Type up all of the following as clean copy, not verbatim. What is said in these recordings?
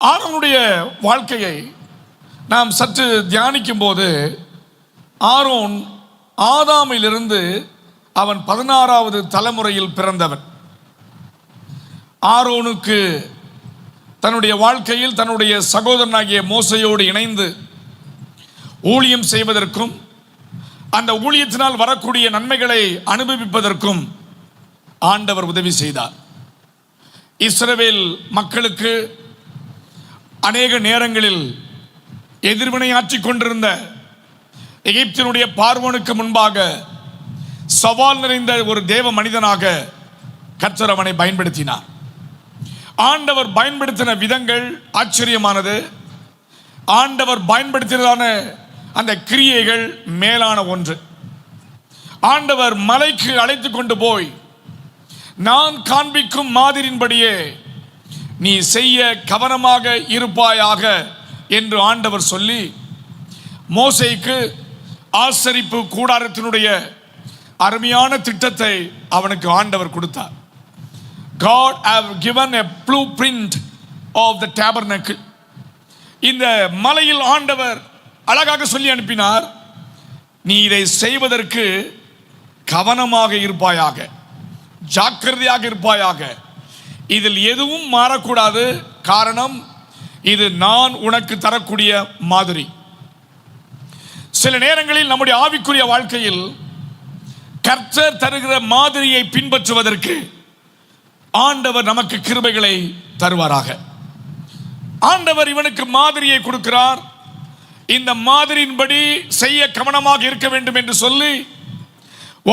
ஆரோனுடைய வாழ்க்கையை நாம் சற்று தியானிக்கும் போது, ஆரோன் ஆதாமிலிருந்து அவன் 16வது தலைமுறையில் பிறந்தவன். ஆரோனுக்கு தன்னுடைய வாழ்க்கையில் தன்னுடைய சகோதரனாகிய மோசையோடு இணைந்து ஊழியம் செய்வதற்கும் அந்த ஊழியத்தினால் வரக்கூடிய நன்மைகளை அனுபவிப்பதற்கும் ஆண்டவர் உதவி செய்தார். இஸ்ரவேல் மக்களுக்கு அநேக நேரங்களில் எதிர்வினையாற்றிக் கொண்டிருந்த எகிப்தினுடைய பார்வோனுக்கு முன்பாக சவால் நிறைந்த ஒரு தேவ மனிதனாக கர்த்தர் அவனை பயன்படுத்தினார். ஆண்டவர் பயன்படுத்தின விதங்கள் ஆச்சரியமானது. ஆண்டவர் பயன்படுத்தினதான அந்த கிரியைகள் மேலான ஒன்று. ஆண்டவர் மலைக்கு அழைத்து கொண்டு போய், நான் காண்பிக்கும் மாதிரின்படியே நீ செய்ய கவனமாக இருப்பாயாக என்று ஆண்டவர் சொல்லி, மோசேக்கு ஆசரிப்பு கூடாரத்தினுடைய அருமையான திட்டத்தை அவனுக்கு ஆண்டவர் கொடுத்தார். God have given a blueprint of the tabernacle. இந்த மலையில் ஆண்டவர் அழகாக சொல்லி அனுப்பினார், நீ இதை செய்வதற்கு கவனமாக இருப்பாயாக, ஜாக்கிரதையாக இருப்பாயாக, இதில் எதுவும் மாறக்கூடாது. காரணம், இது நான் உனக்கு தரக்கூடிய மாதிரி. சில நேரங்களில் நம்முடைய ஆவிக்குரிய வாழ்க்கையில் கர்த்தர் தருகிற மாதிரியை பின்பற்றுவதற்கு ஆண்டவர் நமக்கு கிருபைகளை தருவாராக. ஆண்டவர் இவனுக்கு மாதிரியை கொடுக்கிறார். இந்த மாதிரியின்படி செய்ய கவனமாக இருக்க வேண்டும் என்று சொல்லி,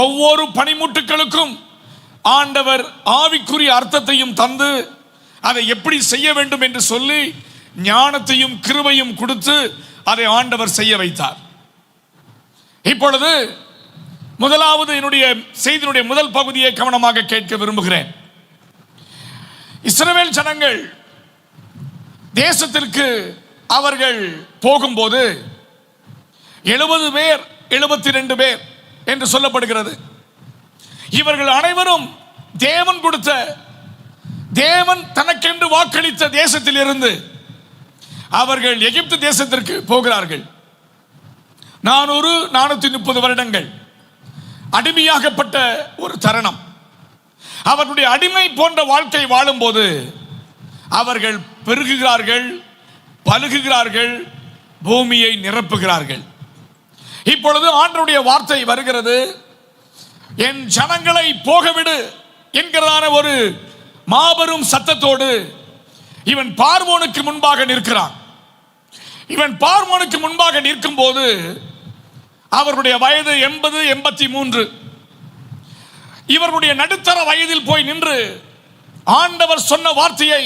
ஒவ்வொரு பனிமுட்டுக்களுக்கும் ஆண்டவர் ஆவிக்குரிய அர்த்தத்தையும் தந்து அதை எப்படி செய்ய வேண்டும் என்று சொல்லி ஞானத்தையும் கிருபையும் கொடுத்து அதை ஆண்டவர் செய்ய வைத்தார். இப்பொழுது முதலாவது என்னுடைய செய்தியினுடைய முதல் பகுதியை கவனமாக கேட்க விரும்புகிறேன். இஸ்ரவேல் ஜனங்கள் தேசத்திற்கு அவர்கள் போகும்போது 70 பேர் 72 பேர் என்று சொல்லப்படுகிறது. இவர்கள் அனைவரும் தேவன் கொடுத்த, தேவன் தனக்கென்று வாக்களித்த தேசத்தில் இருந்து அவர்கள் எகிப்து தேசத்திற்கு போகிறார்கள். 430 வருடங்கள் அடிமையாகப்பட்ட ஒரு தருணம். அவர்களுடைய அடிமை போன்ற வாழ்க்கை வாழும்போது அவர்கள் பெருகுகிறார்கள், பலுகுகிறார்கள், பூமியை நிரப்புகிறார்கள். இப்பொழுது ஆண்டவருடைய வார்த்தை வருகிறது, என் ஜனங்களை போகவிடு என்கிறதான ஒரு மாபெரும் சத்தத்தோடு இவன் பார்வோனுக்கு முன்பாக நிற்கிறான். இவன் பார்வோனுக்கு முன்பாக நிற்கும் போது அவர்களுடைய வயது 80, 83. இவர்களுடைய நடுத்தர வயதில் போய் நின்று ஆண்டவர் சொன்ன வார்த்தையை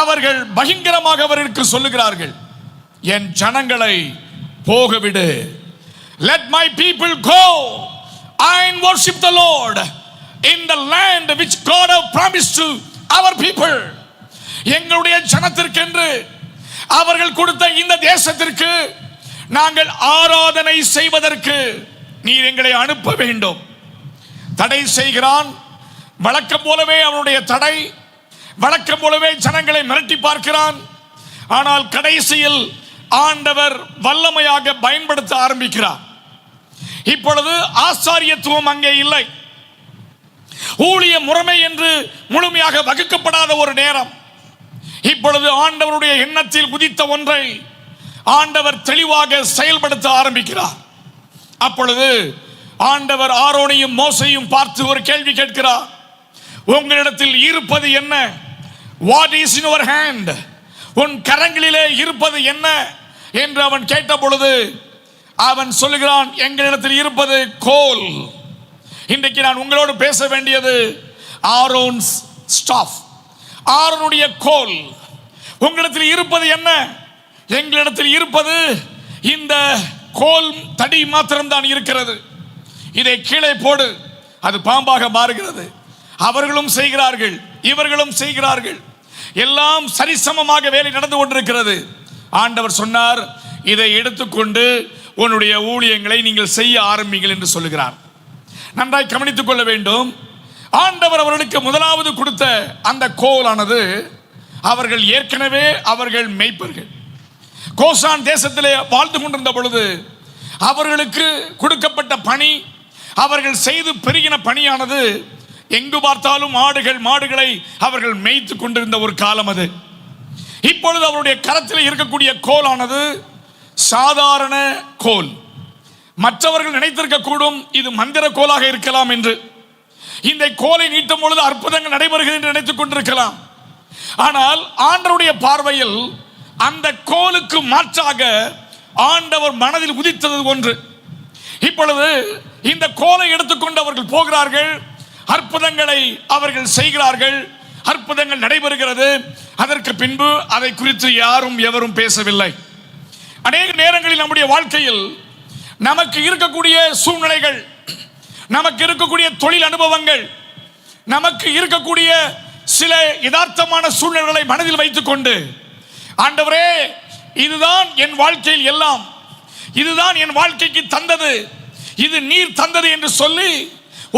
அவர்கள் பயங்கரமாக அவர்களுக்கு சொல்லுகிறார்கள், என் ஜனங்களை போகவிடு. Let my people go and worship the Lord in the land which God have promised to our people. எங்களுடைய ஜனத்திற்கென்று அவர்கள் கொடுத்த இந்த தேசத்திற்கு நாங்கள் ஆராதனை செய்வதற்கு நீர் எங்களை அனுப்ப வேண்டும். தடை செய்கிறான். வழக்கம் போலவே அவனுடைய தடை, வழக்கம் போலவே ஜனங்களை மிரட்டி பார்க்கிறான். ஆனால் கடைசியில் ஆண்டவர் வல்லமையாக பயன்படுத்த ஆரம்பிக்கிறார். இப்பொழுது ஆசாரியத்துவம் அங்கே இல்லை. ஊழிய முறைமை என்று முழுமையாக வகுக்கப்படாத ஒரு நேரம். இப்பொழுது ஆண்டவருடைய எண்ணத்தில் உதித்த ஒன்றை ஆண்டவர் தெளிவாக செயல்படுத்த ஆரம்பிக்கிறார். அப்பொழுது ஆண்டவர் ஆரோனையும் மோசையும் பார்த்து ஒரு கேள்வி கேட்கிறார், உங்களிடத்தில் இருப்பது என்ன? What is in your hand? உன் கரங்களிலே இருப்பது என்ன என்று அவன் கேட்ட பொழுது அவன் சொல்லுகிறான், எங்களிடத்தில் இருப்பது கோல். இன்றைக்கு நான் உங்களோடு பேச வேண்டியது ஆரோன்ஸ் ஸ்டாஃப், ஆரோனுடைய கோல். உங்களிடத்தில் இருப்பது என்ன? எங்களிடத்தில் இருப்பது இந்த கோல் தடி மாத்திரம்தான் இருக்கிறது. இதை கீழே போடு, அது பாம்பாக மாறுகிறது. அவர்களும் செய்கிறார்கள், இவர்களும் செய்கிறார்கள், எல்லாம் சரிசமமாக வேலை நடந்து கொண்டிருக்கிறது. ஆண்டவர் சொன்னார், இதை எடுத்துக்கொண்டு உன்னுடைய ஊழியங்களை நீங்கள் செய்ய ஆரம்பிங்கள் என்று சொல்லுகிறார். நன்றாய் கவனித்துக் கொள்ள வேண்டும். ஆண்டவர் அவர்களுக்கு முதலாவது கொடுத்த அந்த கோலானது அவர்கள் ஏற்கனவே அவர்கள் மேய்ப்பர்கள் கோசான் தேசத்திலே வாழ்ந்து கொண்டிருந்த பொழுது அவர்களுக்கு கொடுக்கப்பட்ட பணி, அவர்கள் செய்து பெருகின பணியானது எங்கு பார்த்தாலும் ஆடுகள் மாடுகளை அவர்கள் மேய்த்து கொண்டிருந்த ஒரு காலம் அது. இப்பொழுது அவருடைய கரத்தில் இருக்கக்கூடிய கோலானது சாதாரண கோல். மற்றவர்கள் நினைத்திருக்க கூடும் இது மந்திர கோலாக இருக்கலாம் என்று. இந்த கோலை நீட்டும் பொழுது அற்புதங்கள் நடைபெறுகிறது என்று நினைத்துக் கொண்டிருக்கலாம். ஆனால் ஆண்டவருடைய பார்வையில் அந்த கோலுக்கு மாற்றாக ஆண்டவர் மனதில் உதித்தது ஒன்று. இப்பொழுது இந்த கோலை எடுத்துக்கொண்டு அவர்கள் போகிறார்கள், அற்புதங்களை அவர்கள் செய்கிறார்கள், அற்புதங்கள் நடைபெறுகிறது. அதற்கு பின்பு அதை குறித்து யாரும் எவரும் பேசவில்லை. அநேக நேரங்களில் நம்முடைய வாழ்க்கையில் நமக்கு இருக்கக்கூடிய சூழ்நிலைகள், நமக்கு இருக்கக்கூடிய தொழில் அனுபவங்கள், நமக்கு இருக்கக்கூடிய சில யதார்த்தமான சூழ்நிலைகளை மனதில் வைத்துக் கொண்டு, ஆண்டவரே இதுதான் என் வாழ்க்கையில் எல்லாம், இதுதான் என் வாழ்க்கைக்கு தந்தது, இது நீர் தந்தது என்று சொல்லி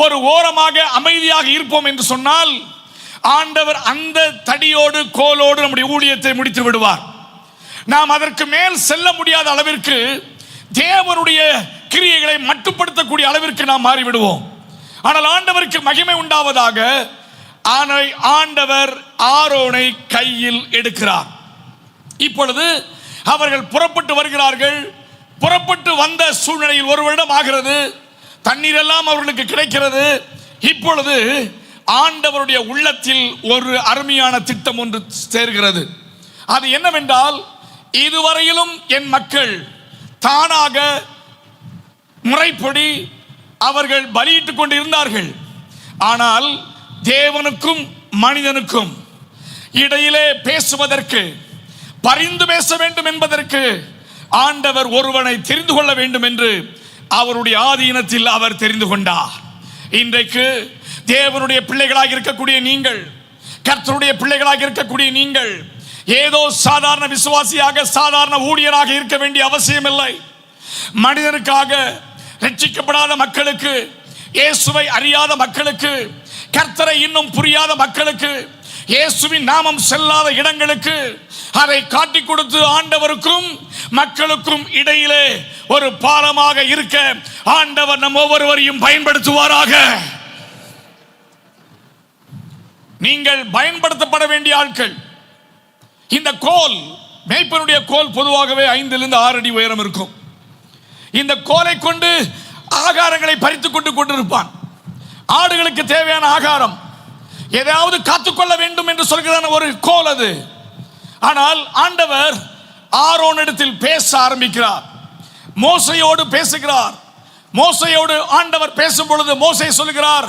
ஒரு ஓரமாக அமைதியாக இருப்போம் என்று சொன்னால் ஆண்டவர் அந்த தடியோடு கோலோடு நம்முடைய ஊழியத்தை முடித்து விடுவார். நாம் அதற்கு மேல் செல்ல முடியாத அளவிற்கு தேவனுடைய கிரியைகளை மட்டுப்படுத்தக்கூடிய அளவிற்கு நாம் மாறிவிடுவோம். ஆனால் ஆண்டவருக்கு மகிமை உண்டாவதாக, ஆண்டவர் ஆரோனை கையில் எடுக்கிறார். இப்பொழுது அவர்கள் புறப்பட்டு வருகிறார்கள். புறப்பட்டு வந்த சூழ்நிலையில் ஒரு வருடம் ஆகிறது. தண்ணீர் எல்லாம் அவர்களுக்கு கிடைக்கிறது. இப்பொழுது ஆண்டவருடைய உள்ளத்தில் ஒரு அருமையான திட்டம் ஒன்று சேர்கிறது. அது என்னவென்றால், இதுவரையிலும் என் மக்கள் தானாக முறைப்படி அவர்கள் பலியிட்டுக் கொண்டு இருந்தார்கள். ஆனால் தேவனுக்கும் மனிதனுக்கும் இடையிலே பேசுவதற்கு, பரிந்து பேச வேண்டும் என்பதற்கு ஆண்டவர் ஒருவனை தெரிந்து கொள்ள வேண்டும் என்று அவருடைய ஆதீனத்தில் அவர் தெரிந்து கொண்டார். இன்றைக்கு தேவனுடைய பிள்ளைகளாக இருக்கக்கூடிய நீங்கள், கர்த்தருடைய பிள்ளைகளாக இருக்கக்கூடிய நீங்கள் ஏதோ சாதாரண விசுவாசியாக, சாதாரண ஊழியராக இருக்க வேண்டிய அவசியம் இல்லை. மனிதனுக்காக, ரட்சிக்கப்படாத மக்களுக்கு, இயேசுவை அறியாத மக்களுக்கு, கர்த்தரை இன்னும் புரியாத மக்களுக்கு, இயேசுவின் நாமம் செல்லாத இடங்களுக்கு அதை காட்டி கொடுத்து ஆண்டவருக்கும் மக்களுக்கும் இடையிலே ஒரு பாலமாக இருக்க ஆண்டவர் நம் ஒவ்வொருவரையும் பயன்படுத்துவாராக. நீங்கள் பயன்படுத்தப்பட வேண்டிய ஆட்கள். இந்த கோல், மேய்ப்பனுடைய கோல் பொதுவாகவே 5 அடி உயரம் இருக்கும். இந்த கோலை கொண்டு ஆகாரங்களை பறித்துக் கொண்டிருப்பான். ஆடுகளுக்கு தேவையான ஆகாரம், ஏதாவது காத்துக்கொள்ள வேண்டும் என்று சொல்கிறான ஒரு கோல் அது. ஆனால் ஆண்டவர் ஆரோனிடத்தில் பேச ஆரம்பிக்கிறார். மோசையோடு பேசுகிறார். மோசையோடு ஆண்டவர் பேசும் பொழுது மோசே சொல்கிறார்,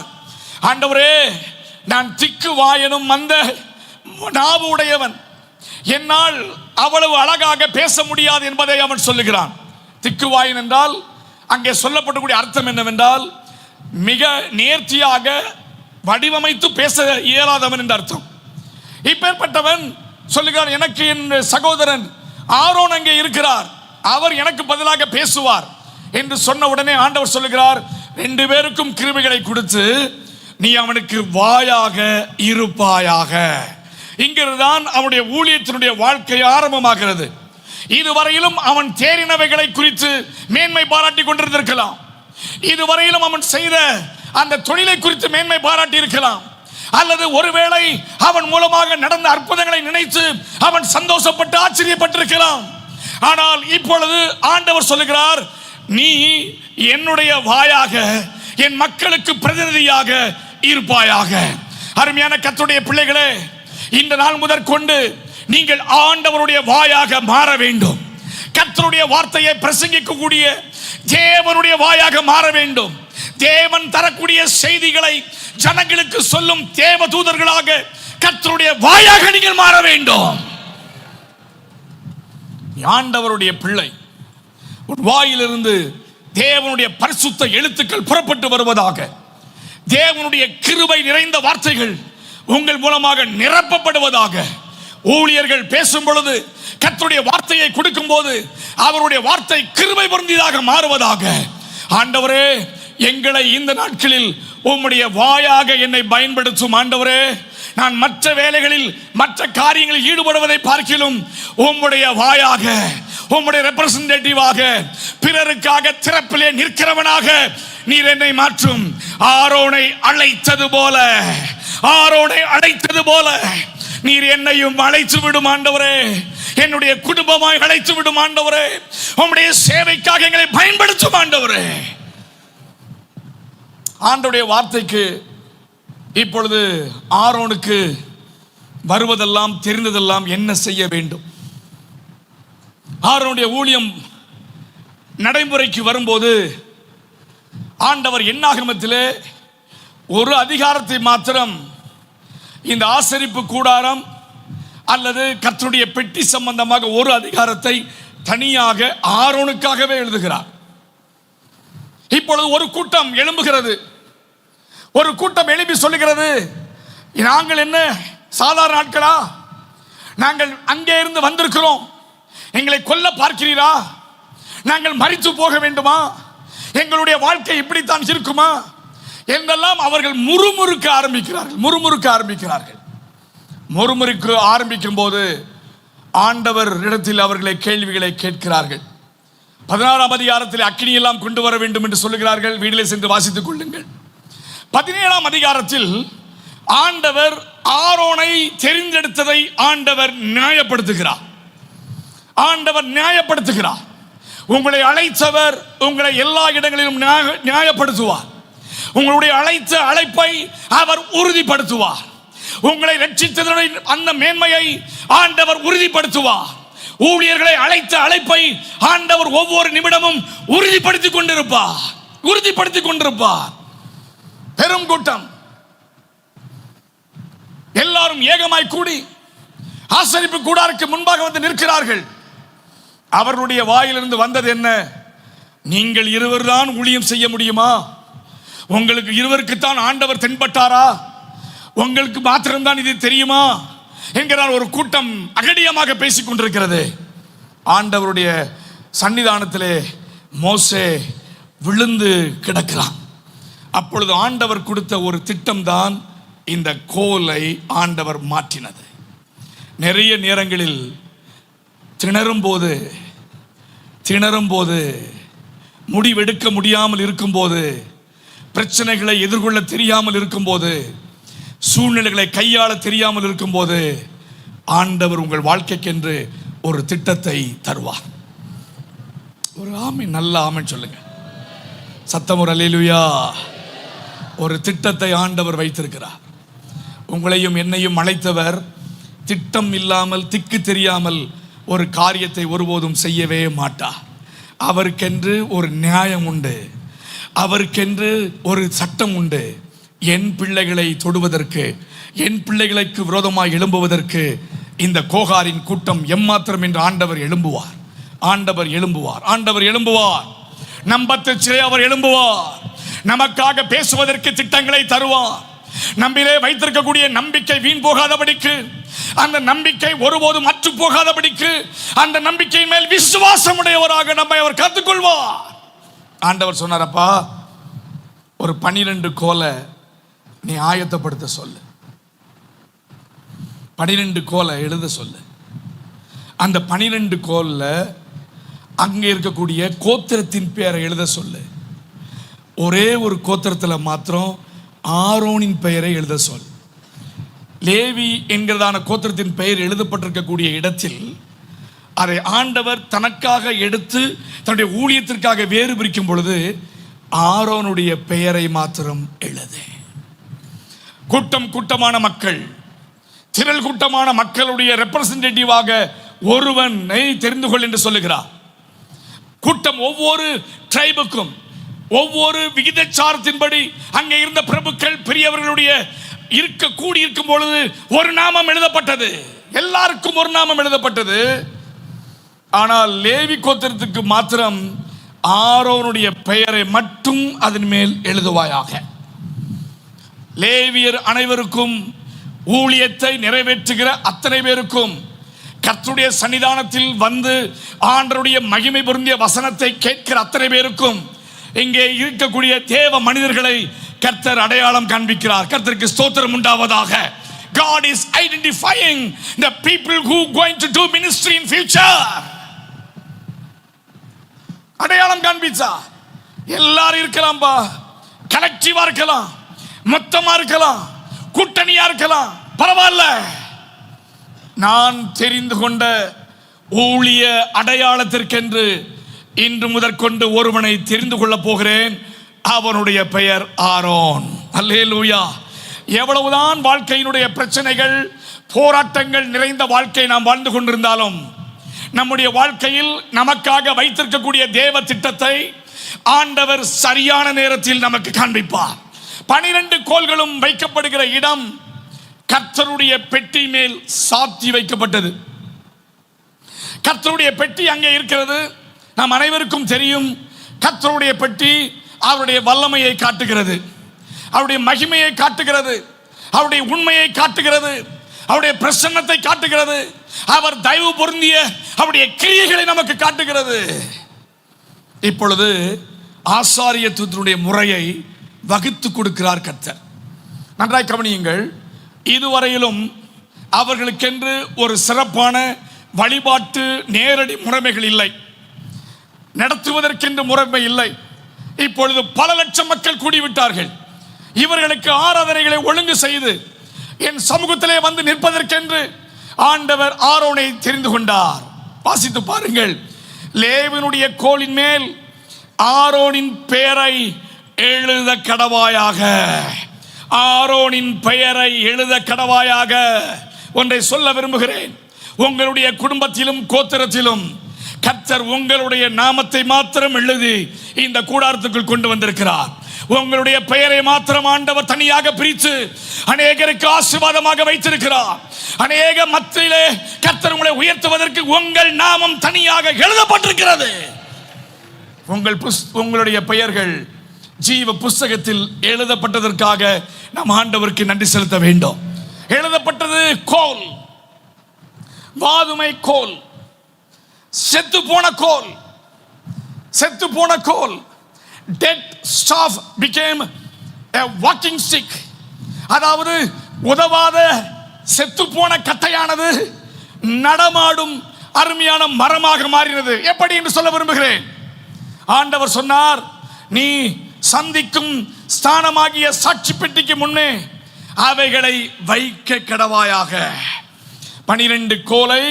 ஆண்டவரே, நான் திக்கு வாயனும் அந்த நாவு உடையவன், என்னால் அவ்வளவு அழகாக பேச முடியாது என்பதை அவன் சொல்லுகிறான். திக்குவாயன் என்றால் அங்கே சொல்லப்படக்கூடிய அர்த்தம் என்னவென்றால், மிக நேர்த்தியாக வடிவமைத்து பேச இயலாதவன் என்ற அர்த்தம். இப்பேற்பட்டவன் சொல்லுகிறார், எனக்கு என் சகோதரன் ஆரோன் அங்கே இருக்கிறார், அவர் எனக்கு பதிலாக பேசுவார் என்று சொன்ன உடனே ஆண்டவர் சொல்லுகிறார், 2 பேருக்கும் கிருபைகளை கொடுத்து நீ அவனுக்கு வாயாக இருப்பாயாக. இங்கிருந்தான் அவனுடைய ஊழியத்தினுடைய வாழ்க்கை ஆரம்பமாகிறது. இதுவரையிலும் அவன் தேறினவைகளை குறித்து மேன்மை பாராட்டி கொண்டிருந்திருக்கலாம். இதுவரையிலும் அவன் செய்த அந்த தொழிலை குறித்து மேன்மை பாராட்டி இருக்கலாம். அல்லது ஒருவேளை அவன் மூலமாக நடந்த அற்புதங்களை நினைத்து அவன் சந்தோஷப்பட்டு ஆச்சரியப்பட்டிருக்கலாம். ஆனால் இப்பொழுது ஆண்டவர் சொல்லுகிறார், நீ என்னுடைய வாயாக, என் மக்களுக்கு பிரதிநிதியாக இருப்பாயாக. அருமையான கர்த்தருடைய பிள்ளைகளே, இந்த நாள் முதற்கொண்டு நீங்கள் ஆண்டவருடைய வாயாக மாற வேண்டும். கர்த்தருடைய வார்த்தையை பிரசங்கிக்கக்கூடிய தேவனுடைய வாயாக மாற வேண்டும். தேவன் தரக்கூடிய செய்திகளை ஜனங்களுக்கு சொல்லும் தேவ தூதர்களாக கர்த்தருடைய வாயாக நீங்கள் மாற வேண்டும். ஆண்டவருடைய பிள்ளை, உன் வாயிலிருந்து தேவனுடைய பரிசுத்த எழுத்துக்கள் புறப்பட்டு வருவதாக. தேவனுடைய கிருபை நிறைந்த வார்த்தைகள் உங்கள் மூலமாக நிரப்பப்படுவதாக. ஊழியர்கள் பேசும் பொழுது, கர்த்தருடைய வார்த்தையை கொடுக்கும் போது அவருடைய வார்த்தை கிருபை பொருந்தியதாக மாறுவதாக. ஆண்டவரே, எங்களை இந்த நாட்களில் உம்முடைய வாயாக என்னை பயன்படுத்தும் ஆண்டவரே. நான் மற்ற வேலைகளில் மற்ற காரியங்களில் ஈடுபடுவதை பார்க்கிலும் உம்முடைய வாயாக, உம்முடைய ரெப்ரசன்டேட்டிவாக, பிறருக்காக திறப்பிலே நிற்கிறவனாக நீர் என்னை மாற்றும். ஆரோனை அழைத்தது போல, ஆரோனை அழைத்தது போல நீர் என்னையும் அழைத்து விடும் ஆண்டவரே. என்னுடைய குடும்பமாய் அழைத்து விடும் ஆண்டவரே. உம்முடைய சேவைக்காக எங்களை பயன்படுத்தும் ஆண்டவரே. ஆண்டவருடைய வார்த்தைக்கு இப்பொழுது ஆரோனுக்கு வருவதெல்லாம் தெரிந்ததெல்லாம் என்ன செய்ய வேண்டும். ஆரோனுடைய ஊழியம் நடைமுறைக்கு வரும்போது ஆண்டவர் என்னாகமத்திலே ஒரு அதிகாரத்தை மாத்திரம் இந்த ஆசரிப்பு கூடாரம் அல்லது கர்த்தருடைய பெட்டி சம்பந்தமாக ஒரு அதிகாரத்தை தனியாக ஆரோனுக்காகவே எழுதுகிறார். இப்பொழுது ஒரு கூட்டம் எழும்புகிறது. ஒரு கூட்டம் எழுப்பி சொல்லுகிறது, நாங்கள் என்ன சாதாரண ஆட்களா? நாங்கள் அங்கே இருந்து வந்திருக்கிறோம், எங்களை கொல்ல பார்க்கிறீரா? நாங்கள் மரித்து போக வேண்டுமா? எங்களுடைய வாழ்க்கை இப்படித்தான் இருக்குமா என்றெல்லாம் அவர்கள் முறுமுறுக்க ஆரம்பிக்கிறார்கள். முறுமுறுக்க ஆரம்பிக்கும் போது ஆண்டவர் இடத்தில் அவர்களை கேள்விகளை கேட்கிறார்கள். 16ஆம் அதிகாரத்தில் அக்கினியெல்லாம் கொண்டு வர வேண்டும் என்று சொல்லுகிறார்கள். வீட்டிலே சென்று வாசித்துக் கொள்ளுங்கள். 17ஆம் அதிகாரத்தில் ஆண்டவர் ஆரோனை தெரிந்தெடுத்ததை ஆண்டவர் நியாயப்படுத்துகிறார். உங்களை அழைத்தவர் உங்களை எல்லா இடங்களிலும் நியாயப்படுத்துவார். உங்களுடைய அழைத்த அழைப்பை அவர் உறுதிப்படுத்துவார். உங்களை ரட்சித்ததனுடைய அந்த மேன்மையை ஆண்டவர் உறுதிப்படுத்துவார். ஊழியர்களை அழைத்த அழைப்பை ஆண்டவர் ஒவ்வொரு நிமிடமும் உறுதிப்படுத்திக் கொண்டிருப்பார். பெரும் கூட்டம் எல்லாரும் ஏகமாய் கூடி ஆசரிப்பு கூடாருக்கு முன்பாக வந்து நிற்கிறார்கள். அவர்களுடைய வாயிலிருந்து வந்தது என்ன? நீங்கள் இருவர் தான் ஊழியம் செய்ய முடியுமா? உங்களுக்கு இருவருக்குத்தான் ஆண்டவர் தென்பட்டாரா? உங்களுக்கு மாத்திரம்தான் இது தெரியுமா என்கிறார். ஒரு கூட்டம் அகடியமாக பேசிக் கொண்டிருக்கிறது. ஆண்டவருடைய சன்னிதானத்திலே மோசே விழுந்து கிடக்கிறான். அப்பொழுது ஆண்டவர் கொடுத்த ஒரு திட்டம் தான் இந்த கோலை ஆண்டவர் மாற்றினது. நிறைய நேரங்களில் திணறும் போது முடிவெடுக்க முடியாமல் இருக்கும்போது, பிரச்சனைகளை எதிர்கொள்ள தெரியாமல் இருக்கும்போது, சூழ்நிலைகளை கையாள தெரியாமல் இருக்கும்போது ஆண்டவர் உங்கள் வாழ்க்கைக்கென்று ஒரு திட்டத்தை தருவார். ஒரு ஆமென், நல்ல ஆமென் சொல்லுங்க. சத்தம் ஒரு அல்லேலூயா. ஒரு திட்டத்தை ஆண்டவர் வைத்திருக்கிறார். உங்களையும் என்னையும் அழைத்தவர் திட்டம் இல்லாமல், திக்கு தெரியாமல் ஒரு காரியத்தை ஒருபோதும் செய்யவே மாட்டார். அவருக்கென்று ஒரு நியாயம் உண்டு, அவருக்கென்று ஒரு சட்டம் உண்டு. என் பிள்ளைகளை தொடுவதற்கு, என் பிள்ளைகளுக்கு விரோதமாக எழும்புவதற்கு இந்த கோகாரின் கூட்டம் எம்மாத்திரம் என்று ஆண்டவர் எழும்புவார். நம்பத்தச்சே அவர் எழும்புவார். நமக்காக பேசுவதற்கு திட்டங்களை தருவார். நம்மிலே வைத்திருக்கக்கூடிய நம்பிக்கை வீண் போகாதபடிக்கு, அந்த நம்பிக்கை ஒருபோதும் அற்று போகாதபடிக்கு, அந்த நம்பிக்கையின் மேல் விசுவாசம் உடையவராக நம்மை அவர் காத்துக்கொள்வார். ஆண்டவர் சொன்னாரப்பா, ஒரு 12 கோலை நீ ஆயத்தப்படுத்த சொல்லு, 12 கோலை எழுத சொல்லு. அந்த 12 கோல்ல அங்கே இருக்கக்கூடிய கோத்திரத்தின் பெயரை எழுத சொல்லு. ஒரே ஒரு கோத்திரத்தில் மாத்திரம் ஆரோனின் பெயரை எழுத சொல். லேவி என்கிறதான கோத்திரத்தின் பெயர் எழுதப்பட்டிருக்கக்கூடிய இடத்தில் அதை ஆண்டவர் தனக்காக எடுத்து தன்னுடைய ஊழியத்திற்காக வேறு பிரிக்கும் பொழுது ஆரோனுடைய பெயரை மாத்திரம் எழுது. கூட்டமான மக்கள், திரள் கூட்டமான மக்களுடைய ரெப்ரசன்டேட்டிவாக ஒருவனை தெரிந்து கொள் என்று சொல்லுகிறார். கூட்டம் ஒவ்வொரு ட்ரைபுக்கும், ஒவ்வொரு விகிதச்சாரத்தின்படி அங்கே இருந்த பிரபுக்கள் பெரியவர்களுடைய கூடி இருக்கும் பொழுது ஒரு நாமம் எழுதப்பட்டது. எல்லாருக்கும் ஒரு நாமம் எழுதப்பட்டது. ஆனால் லேவி கோத்திரத்துக்கு மாத்திரம் ஆரோனுடைய பெயரை மட்டும் அதன் மேல் எழுதுவாயாக. லேவியர் அனைவருக்கும், ஊழியத்தை நிறைவேற்றுகிற அத்தனை பேருக்கும், கர்த்தருடைய சன்னிதானத்தில் வந்து ஆண்டவருடைய மகிமை பொருந்திய வசனத்தை கேட்கிற அத்தனை பேருக்கும், இங்கே இருக்கக்கூடிய தேவ மனிதர்களை கர்த்தர் அடையாளம் காண்பிக்கிறார். கர்த்தருக்கு ஸ்தோத்திரம் உண்டாவதாக. God is identifying the people who going to do ministry in future. அடையாளம் காண்பிச்சா. எல்லாரும் இருக்கலாம்பா, கலெக்டிவா இருக்கலாம், மொத்தமா இருக்கலாம், கூட்டணியா இருக்கலாம், பரவாயில்ல. நான் தெரிந்து கொண்ட ஊழிய அடையாளத்திற்கென்று இன்று முதற்கொண்டு ஒருவனை தெரிந்து கொள்ளப் போகிறேன். அவனுடைய பெயர் ஆரோன். அல்லேலூயா. எவ்வளவுதான் வாழ்க்கையினுடைய பிரச்சனைகள், போராட்டங்கள் நிறைந்த வாழ்க்கை நாம் வாழ்ந்து கொண்டிருந்தாலும், நம்முடைய வாழ்க்கையில் நமக்காக வைத்திருக்கக்கூடிய தேவ திட்டத்தை ஆண்டவர் சரியான நேரத்தில் நமக்கு காண்பிப்பார். 12 கோல்களும் வைக்கப்படுகிற இடம் கர்த்தருடைய பெட்டி மேல் சாத்தி வைக்கப்பட்டது. கர்த்தருடைய பெட்டி அங்கே இருக்கிறது. நாம் அனைவருக்கும் தெரியும், கர்த்தருடைய பெட்டி அவருடைய வல்லமையை காட்டுகிறது, அவருடைய மகிமையை காட்டுகிறது, அவருடைய உண்மையை காட்டுகிறது, அவருடைய பிரசன்னத்தை காட்டுகிறது, அவர் தயவு பொருந்திய அவருடைய கிரியைகளை நமக்கு காட்டுகிறது. இப்பொழுது ஆசாரியத்துவத்தினுடைய முறையை வகுத்து கொடுக்கிறார் கர்த்தர். நன்றாய் கவனியுங்கள். இதுவரையிலும் அவர்களுக்கென்று ஒரு சிறப்பான வழிபாட்டு நேரடி முறைமைகள் இல்லை, நடத்துவதற்கென்று முறைமை இல்லை. இப்பொழுது பல லட்சம் மக்கள் கூடிவிட்டார்கள். இவர்களுக்கு ஆராதனைகளை ஒழுங்கு செய்து என் சமூகத்திலே வந்து நிற்பதற்கென்று ஆண்டவர் ஆரோனை தெரிந்து கொண்டார். வாசித்து பாருங்கள். லேவியனுடைய கோலின் மேல் ஆரோனின் பெயரை எழுத கடவாயாக. ஆரோனின் பெயரை எழுத கடவாயாக. ஒன்றை சொல்ல விரும்புகிறேன். உங்களுடைய குடும்பத்திலும் கோத்திரத்திலும் கர்த்தர் உங்களுடைய நாமத்தை மாத்திரம் எழுதி இந்த கூடாரத்துக்குள் கொண்டு வந்திருக்கிறார். உங்களுடைய பெயரை மாத்திரம் ஆண்டவர் தனியாக பிரித்து அநேகருக்கு ஆசீர்வாதமாக வைத்திருக்கிறார். அநேக மத்தியிலே கர்த்தர் உங்களை உயர்த்துவதற்கு உங்கள் நாமம் தனியாக எழுதப்பட்டிருக்கிறது. உங்களுடைய பெயர்கள் ஜீவ புஸ்தகத்தில் எழுதப்பட்டதற்காக நாம் ஆண்டவருக்கு நன்றி செலுத்த வேண்டும். எழுதப்பட்டது கோல், வாதுமை கோல், செத்து போன கோல். செத்து போன கோல். Dead staff became a walking stick. அதாவது உதவாத செத்து போன கட்டையானது நடமாடும் அருமையான மரமாக மாறினது. எப்படி என்று சொல்ல விரும்புகிறேன். ஆண்டவர் சொன்னார், நீ சந்திக்கும் ஸ்தானமாகிய சாட்சி பெட்டிக்கு முன்னே அவைகளை வைக்க கடவாயாக. 12 கோலை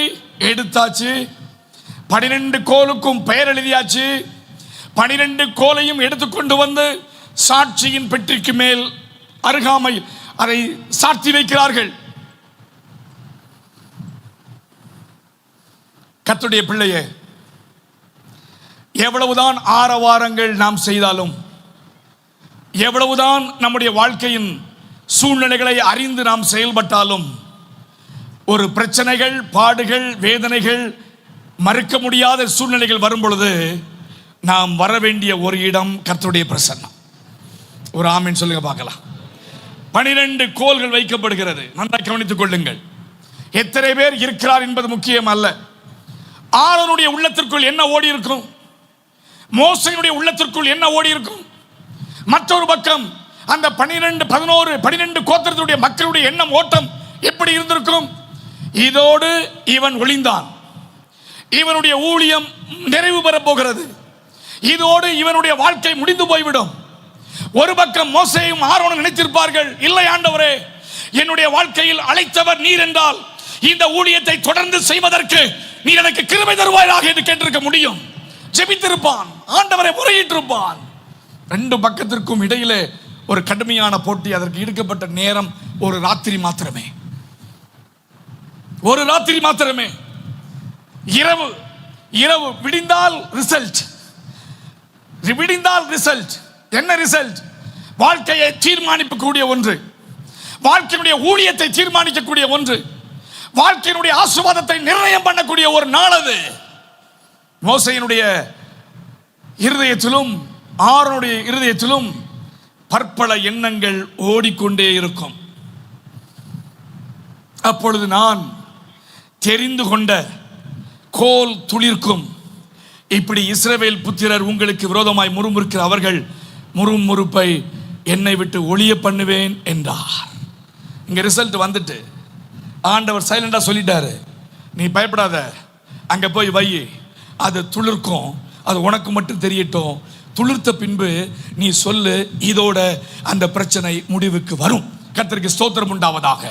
எடுத்தாச்சு. 12 கோலுக்கும் பெயர் எழுதியாச்சு. 12 கோலையும் எடுத்துக்கொண்டு வந்து சாட்சியின் பெட்டிக்கு மேல் அருகாமையில் அதை சாட்சி வைக்கிறார்கள். கர்த்தருடைய பிள்ளையே, எவ்வளவுதான் ஆரவாரங்கள் நாம் செய்தாலும், எவ்வளவுதான் நம்முடைய வாழ்க்கையின் சூழ்நிலைகளை அறிந்து நாம் செயல்பட்டாலும், ஒரு பிரச்சனைகள், பாடுகள், வேதனைகள், மறுக்க முடியாத சூழ்நிலைகள் வரும் பொழுது நாம் வர வேண்டிய ஒரு இடம் கர்த்தருடைய பிரசன்னம். ஒரு ஆமீன் சொல்லுங்க பார்க்கலாம். 12 கோல்கள் வைக்கப்படுகிறது. நன்றாக கவனித்துக் கொள்ளுங்கள். எத்தனை பேர் இருக்கிறார் என்பது முக்கியம் அல்ல. ஆரோனுடைய உள்ளத்திற்குள் என்ன ஓடி இருக்கும், மோசேயுடைய உள்ளத்திற்குள் என்ன ஓடி இருக்கும். மற்றொரு பக்கம் அந்த 12 கோத்திரத்துடைய மக்களுடைய எண்ணம், ஓட்டம் எப்படி இருந்திருக்கும். இதோடு இவன் ஒளிந்தான், இவனுடைய ஊழியம் நிறைவு பெறப் போகிறது, இதோடு இவனுடைய வாழ்க்கை முடிந்து போய்விடும். ஒரு பக்கம் மோசேயும் ஆரோனும் நினைத்திருப்பார்கள், இல்லை ஆண்டவரே, என்னுடைய வாழ்க்கையில் அழைத்தவர் நீர் என்றால் இந்த ஊழியத்தை தொடர்ந்து செய்வதற்கு நீர் எனக்கு கிருபை தருவாயாக என்று கேட்டிருக்க முடியும். ஜெபித்திருப்பான், ஆண்டவரை முறையிட்டிருப்பான். 2 பக்கத்திற்கும் இடையிலே ஒரு கடுமையான போட்டி. அதற்கு எடுக்கப்பட்ட நேரம் ஒரு ராத்திரி மாத்திரமே. ஒரு ராத்திரி மாத்திரமே. இரவு இரவு விடிந்தால் ரிசல்ட். விடிந்தால் ரிசல்ட். என்ன ரிசல்ட்? வாழ்க்கையை தீர்மானிக்கக்கூடிய ஒன்று, வாழ்க்கையினுடைய ஊழியத்தை தீர்மானிக்கக்கூடிய ஒன்று, வாழ்க்கையினுடைய ஆசீர்வாதத்தை நிர்ணயம் பண்ணக்கூடிய ஒரு நாள் அது. மோசேயினுடைய இருதயத்திலும் ஆரோனுடைய இருதயத்திலும் பற்பல எண்ணங்கள் ஓடிக்கொண்டே இருக்கும். அப்பொழுது நான் தெரிந்து கொண்ட கோல் துளிர்க்கும். இப்படி இஸ்ரவேல் புத்திரர் உங்களுக்கு விரோதமாய் முறுமுறுக்கிற அவர்கள் முறுமுறுப்பை என்னை விட்டு ஒளிய பண்ணுவேன் என்றார். இங்க ரிசல்ட் வந்துட்டு ஆண்டவர் சைலண்டா சொல்லிட்டாரு, நீ பயப்படாத, அங்க போய் வை, அது துளிர்க்கும், அது உனக்கு மட்டும் தெரியட்டும், துளிர்த்த பின்பு நீ சொல்லு, இதோட அந்த பிரச்சனை முடிவுக்கு வரும். கர்த்தருக்கு ஸ்தோத்திரம் உண்டாவதாக.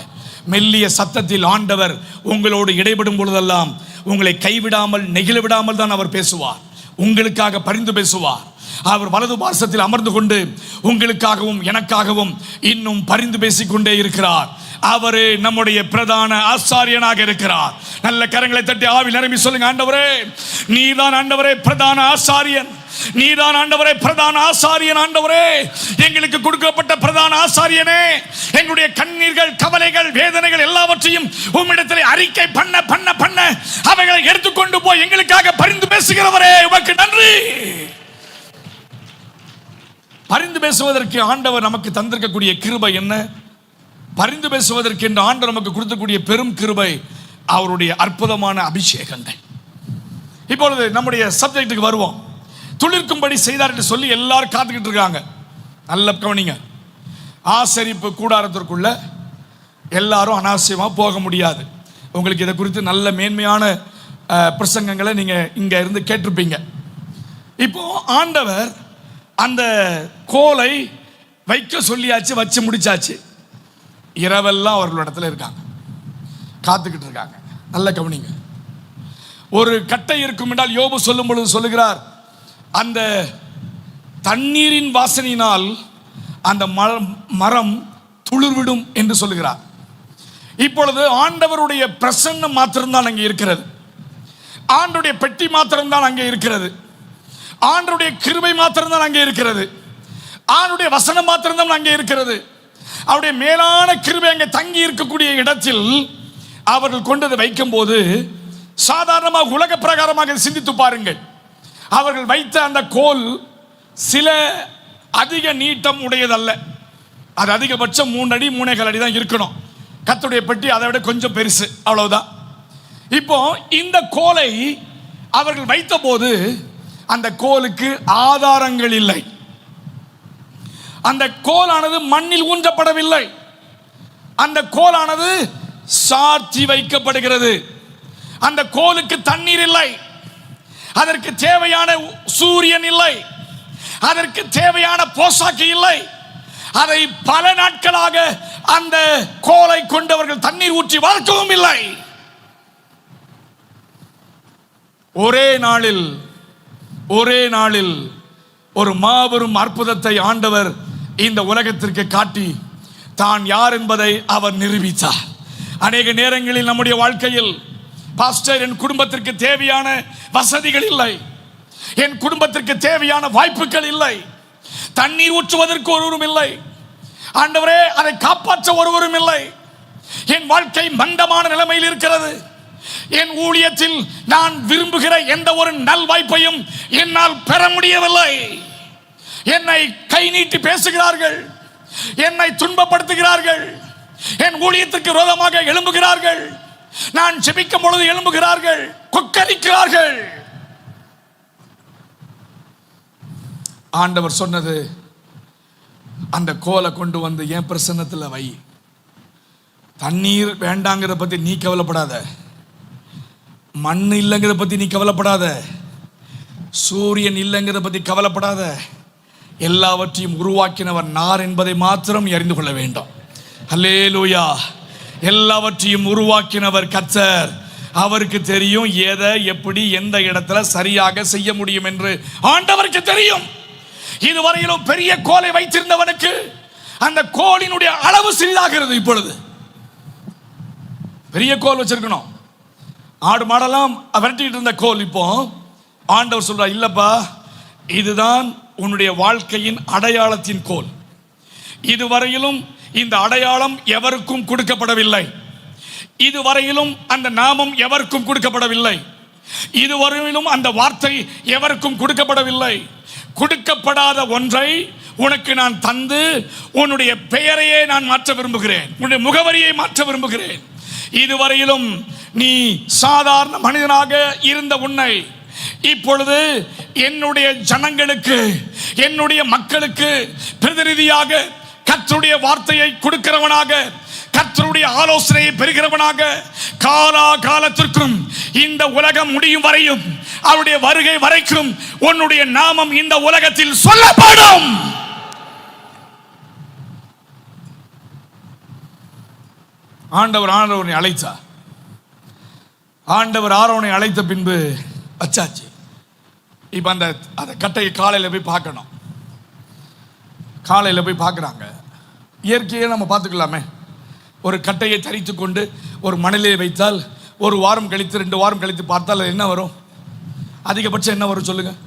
மெல்லிய சத்தத்தில் ஆண்டவர் உங்களோடு இடைபடும் பொழுதெல்லாம் உங்களை கைவிடாமல் நெகிழ விடாமல் தான் அவர் பேசுவார். உங்களுக்காக பரிந்து பேசுவார். அவர் வலது பார்சத்தில் அமர்ந்து கொண்டு உங்களுக்காகவும் எனக்காகவும் இன்னும் பரிந்து பேசிக்கொண்டே இருக்கிறார். அவரே நம்முடைய பிரதான ஆசாரியனாக இருக்கிறார். நல்ல கரங்களை தட்டி ஆவி நிரம்பி சொல்லுங்க, ஆண்டவரே நீதான் ஆண்டவரே பிரதான ஆசாரியன், நீதான் ஆண்டவரே பிரதான ஆசாரியன். ஆண்டவரே எங்களுக்கு கொடுக்கப்பட்ட பிரதான ஆசாரியனே, எங்களுடைய கண்ணீர்கள், கவலைகள், வேதனைகள் எல்லாவற்றையும் உம்மிடத்தில் அறிக்கை பண்ண பண்ண பண்ண அவைகளை எடுத்துக்கொண்டு போய் எங்களுக்காக பரிந்து பேசுகிறவரே உமக்கு நன்றி. பரிந்து பேசுவதற்கு ஆண்டவர் நமக்கு தந்திருக்கக்கூடிய கிருபை என்ன? பரிந்து பேசுவதற்கு என்று ஆண்டவர் நமக்கு கொடுக்கக்கூடிய பெரும் கிருபை அவருடைய அற்புதமான அபிஷேகங்கள். இப்பொழுது நம்முடைய சப்ஜெக்டுக்கு வருவோம். துளிர்க்கும்படி செய்தார் என்று சொல்லி எல்லாரும் காத்துக்கிட்டு இருக்காங்க. நல்ல கவனிங்க, ஆசரிப்பு கூடாரத்திற்குள்ள எல்லாரும் அனாவசியமா போக முடியாது. உங்களுக்கு இதை குறித்து நல்ல மேன்மையான பிரசங்கங்களை நீங்க இங்க இருந்து கேட்டிருப்பீங்க. இப்போ ஆண்டவர் அந்த கோலை வைக்க சொல்லியாச்சு, வச்சு முடிச்சாச்சு. இரவெல்லாம் அவர்களிடத்துல இருக்காங்க, காத்துக்கிட்டு இருக்காங்க. நல்ல கவனிங்க, ஒரு கட்டை இருக்கும் என்றால் யோபு சொல்லும் பொழுது சொல்லுகிறார், அந்த தண்ணீரின் வாசனையினால் அந்த மரம் துளிர்விடும் என்று சொல்லுகிறார். இப்பொழுது ஆண்டவருடைய பிரசன்னம் மாத்திரம்தான் அங்கே இருக்கிறது, ஆண்டவருடைய பெட்டி மாத்திரம்தான் அங்கே இருக்கிறது, ஆண்டவருடைய கிருபை மாத்திரம்தான் அங்கே இருக்கிறது, ஆண்டவருடைய வசனம் மாத்திரம்தான் அங்கே இருக்கிறது. அவருடைய மேலான கிருபை அங்கே தங்கி இருக்கக்கூடிய இடத்தில் அவர்கள் கொண்டது வைக்கும் போது சாதாரணமாக உலக பிரகாரமாக சிந்தித்து பாருங்கள். அவர்கள் வைத்த அந்த கோல் சில அதிக நீட்டம் உடையதல்ல, அது அதிகபட்சம் 3 அடி 3.25 அடி தான் இருக்கணும். கர்த்தருடைய பெட்டி அதை விட கொஞ்சம் பெருசு, அவ்வளவுதான். இப்போ இந்த கோலை அவர்கள் வைத்த போது அந்த கோலுக்கு ஆதாரங்கள் இல்லை. அந்த கோலானது மண்ணில் ஊன்றப்படவில்லை. அந்த கோலானது சார்த்தி வைக்கப்படுகிறது. அந்த கோலுக்கு தண்ணீர் இல்லை, அதற்கு தேவையான சூரியன் இல்லை, அதற்கு தேவையான போசாக்கு இல்லை. அதை பல நாட்களாக அந்த கோலை கொண்டவர்கள் தண்ணீர் ஊற்றி வளர்க்கவும் இல்லை. ஒரே நாளில் ஒரு மாபெரும் அற்புதத்தை ஆண்டவர் இந்த உலகத்திற்கு காட்டி தான் யார் என்பதை அவர் நிரூபித்தார். அநேக நேரங்களில் நம்முடைய வாழ்க்கையில், பாஸ்டர் என் குடும்பத்திற்கு தேவையான வசதிகள் இல்லை, என் குடும்பத்திற்கு தேவையான வாய்ப்புகள் இல்லை, தண்ணீர் ஊற்றுவதற்கு ஒருவரும் இல்லை, ஆண்டவரே அதை காப்பாற்ற ஒருவரும் இல்லை, என் வாழ்க்கை மந்தமான நிலைமையில் இருக்கிறது, என் ஊழியத்தில் நான் விரும்புகிற எந்த ஒரு நல் வாய்ப்பையும் என்னால் பெற முடியவில்லை, என்னை கை நீட்டி பேசுகிறார்கள், என்னை துன்பப்படுத்துகிறார்கள், என் ஊழியத்திற்கு விரோதமாக எழும்புகிறார்கள், நான் ஜெபிக்கும் பொழுது எழும்புகிறார்கள், கொக்கரிக்கிறார்கள். ஆண்டவர் சொன்னது, அந்த கோலை கொண்டு வந்து என் பிரசன்னத்தில் வை. தண்ணீர் வேண்டாங்கிறத பத்தி நீ கவலைப்படாத, மண் இல்லைங்கிறத பத்தி நீ கவலைப்படாத, சூரியன் இல்லைங்கிறத பத்தி கவலைப்படாத, எல்லாவற்றையும் உருவாக்கினவர் நார் என்பதை மாத்திரம் அறிந்து கொள்ள வேண்டும். அல்லேலூயா. எல்லாவற்றையும் உருவாக்கினவர் கர்த்தர். அவருக்கு தெரியும் எதை எப்படி எந்த இடத்துல சரியாக செய்ய முடியும் என்று ஆண்டவருக்கு தெரியும். இதுவரையிலும் பெரிய கோலை வைத்திருந்தவனுக்கு அந்த கோலினுடைய அளவு சிறிதாகிறது. இப்பொழுது பெரிய கோல் வச்சிருக்கணும், ஆடு மாடெல்லாம் விரட்டிட்டு இருந்த கோல் இப்போ ஆண்டவர் சொல்றார், இல்லப்பா, இதுதான் உன்னுடைய வாழ்க்கையின் அடையாளத்தின் கோல். இதுவரையிலும் இந்த அடையாளம் எவருக்கும் கொடுக்கப்படவில்லை, இதுவரையிலும் அந்த நாமம் எவருக்கும் கொடுக்கப்படவில்லை, இதுவரையிலும் அந்த வார்த்தை எவருக்கும் கொடுக்கப்படவில்லை. கொடுக்கப்படாத ஒன்றை உனக்கு நான் தந்து உன்னுடைய பெயரையே நான் மாற்ற விரும்புகிறேன், உன்னுடைய முகவரியை மாற்ற விரும்புகிறேன். இதுவரையிலும் நீ சாதாரண மனிதனாக இருந்த உன்னை இப்பொழுது என்னுடைய ஜனங்களுக்கு, என்னுடைய மக்களுக்கு பிரதிநிதியாக கர்த்தருடைய வார்த்தையை கொடுக்கிறவனாக, கர்த்தருடைய ஆலோசனையை பெறுகிறவனாக, காலா காலத்திற்கும் இந்த உலகம் முடியும் வரையும், அவருடைய வருகை வரைக்கும் உன்னுடைய நாமம் இந்த உலகத்தில் சொல்லப்படும். ஆண்டவர் ஆரோனை அழைத்தார். ஆண்டவர் ஆரோனை அழைத்த பின்பு வச்சாச்சு. இப்போ அந்த கட்டையை காலையில் போய் பார்க்கணும். காலையில் போய் பார்க்குறாங்க. இயற்கையை நம்ம பார்த்துக்கலாமே. ஒரு கட்டையை தரித்து கொண்டு ஒரு மணலிலே வைத்தால் ஒரு வாரம் கழித்து 2 வாரம் கழித்து பார்த்தால் என்ன வரும்? அதிகபட்சம் என்ன வரும் சொல்லுங்கள்?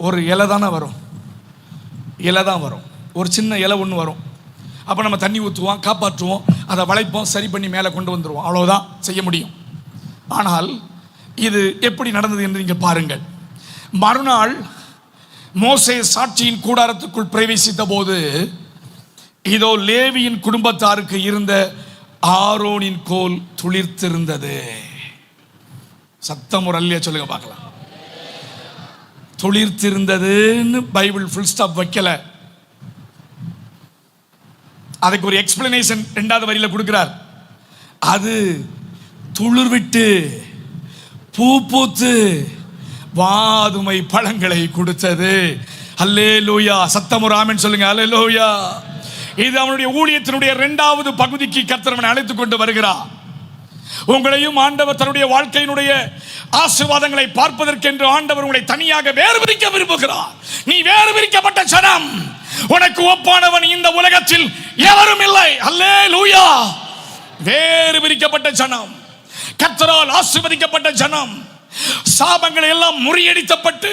ஒரு இலை தானே வரும். இலை தான் வரும். ஒரு சின்ன இலை ஒன்று வரும். அப்போ நம்ம தண்ணி ஊற்றுவோம், காப்பாற்றுவோம், அதை வளைப்போம், சரி பண்ணி மேலே கொண்டு வந்துடுவோம். அவ்வளோதான் செய்ய முடியும். ஆனால் இது எப்படி நடந்தது என்று நீங்கள் பாருங்கள். மறுநாள் மோசே சாட்சியின் கூடாரத்துக்குள் பிரவேசித்த போது இதோ லேவியின் குடும்பத்தாருக்கு இருந்த ஆரோனின் கோல் துளிர்த்திருந்தது. சத்தம் ஒரு அல்லையா சொல்லுங்க பார்க்கலாம். துளிர்த்திருந்ததுன்னு பைபிள் ஃபுல் ஸ்டாப் வைக்கல. அதுக்கு ஒரு எக்ஸ்பிளனேஷன் 2வது வரியில கொடுக்கிறார். அது துளிர்விட்டு பூ பூத்து வாதுமை பழங்களை கொடுத்தது. அல்லேலூயா. சத்தம் ஒரு ஆமென் சொல்லுங்க. அல்லேலூயா. இது அவனுடைய ஊழியத்தினுடைய 2வது பகுதிக்கு கர்த்தர் அவனை அழைத்துக் கொண்டு வருகிறார். உங்களையும் ஆண்டவர் தன்னுடைய வாழ்க்கையினுடைய ஆசீர்வாதங்களை பார்ப்பதற்கென்று ஆண்டவர் உங்களை தனியாக வேறு பிரிக்க விரும்புகிறார். நீ வேறு பிரிக்கப்பட்ட ஜனம். உனக்கு ஒப்பானவன் இந்த உலகத்தில் எவரும் இல்லை. அல்லேலூயா. வேறு பிரிக்கப்பட்ட ஜனம், கர்த்தரால் ஆசீர்வதிக்கப்பட்ட ஜனம், சாபங்களை எல்லாம் முறியடிக்கப்பட்டு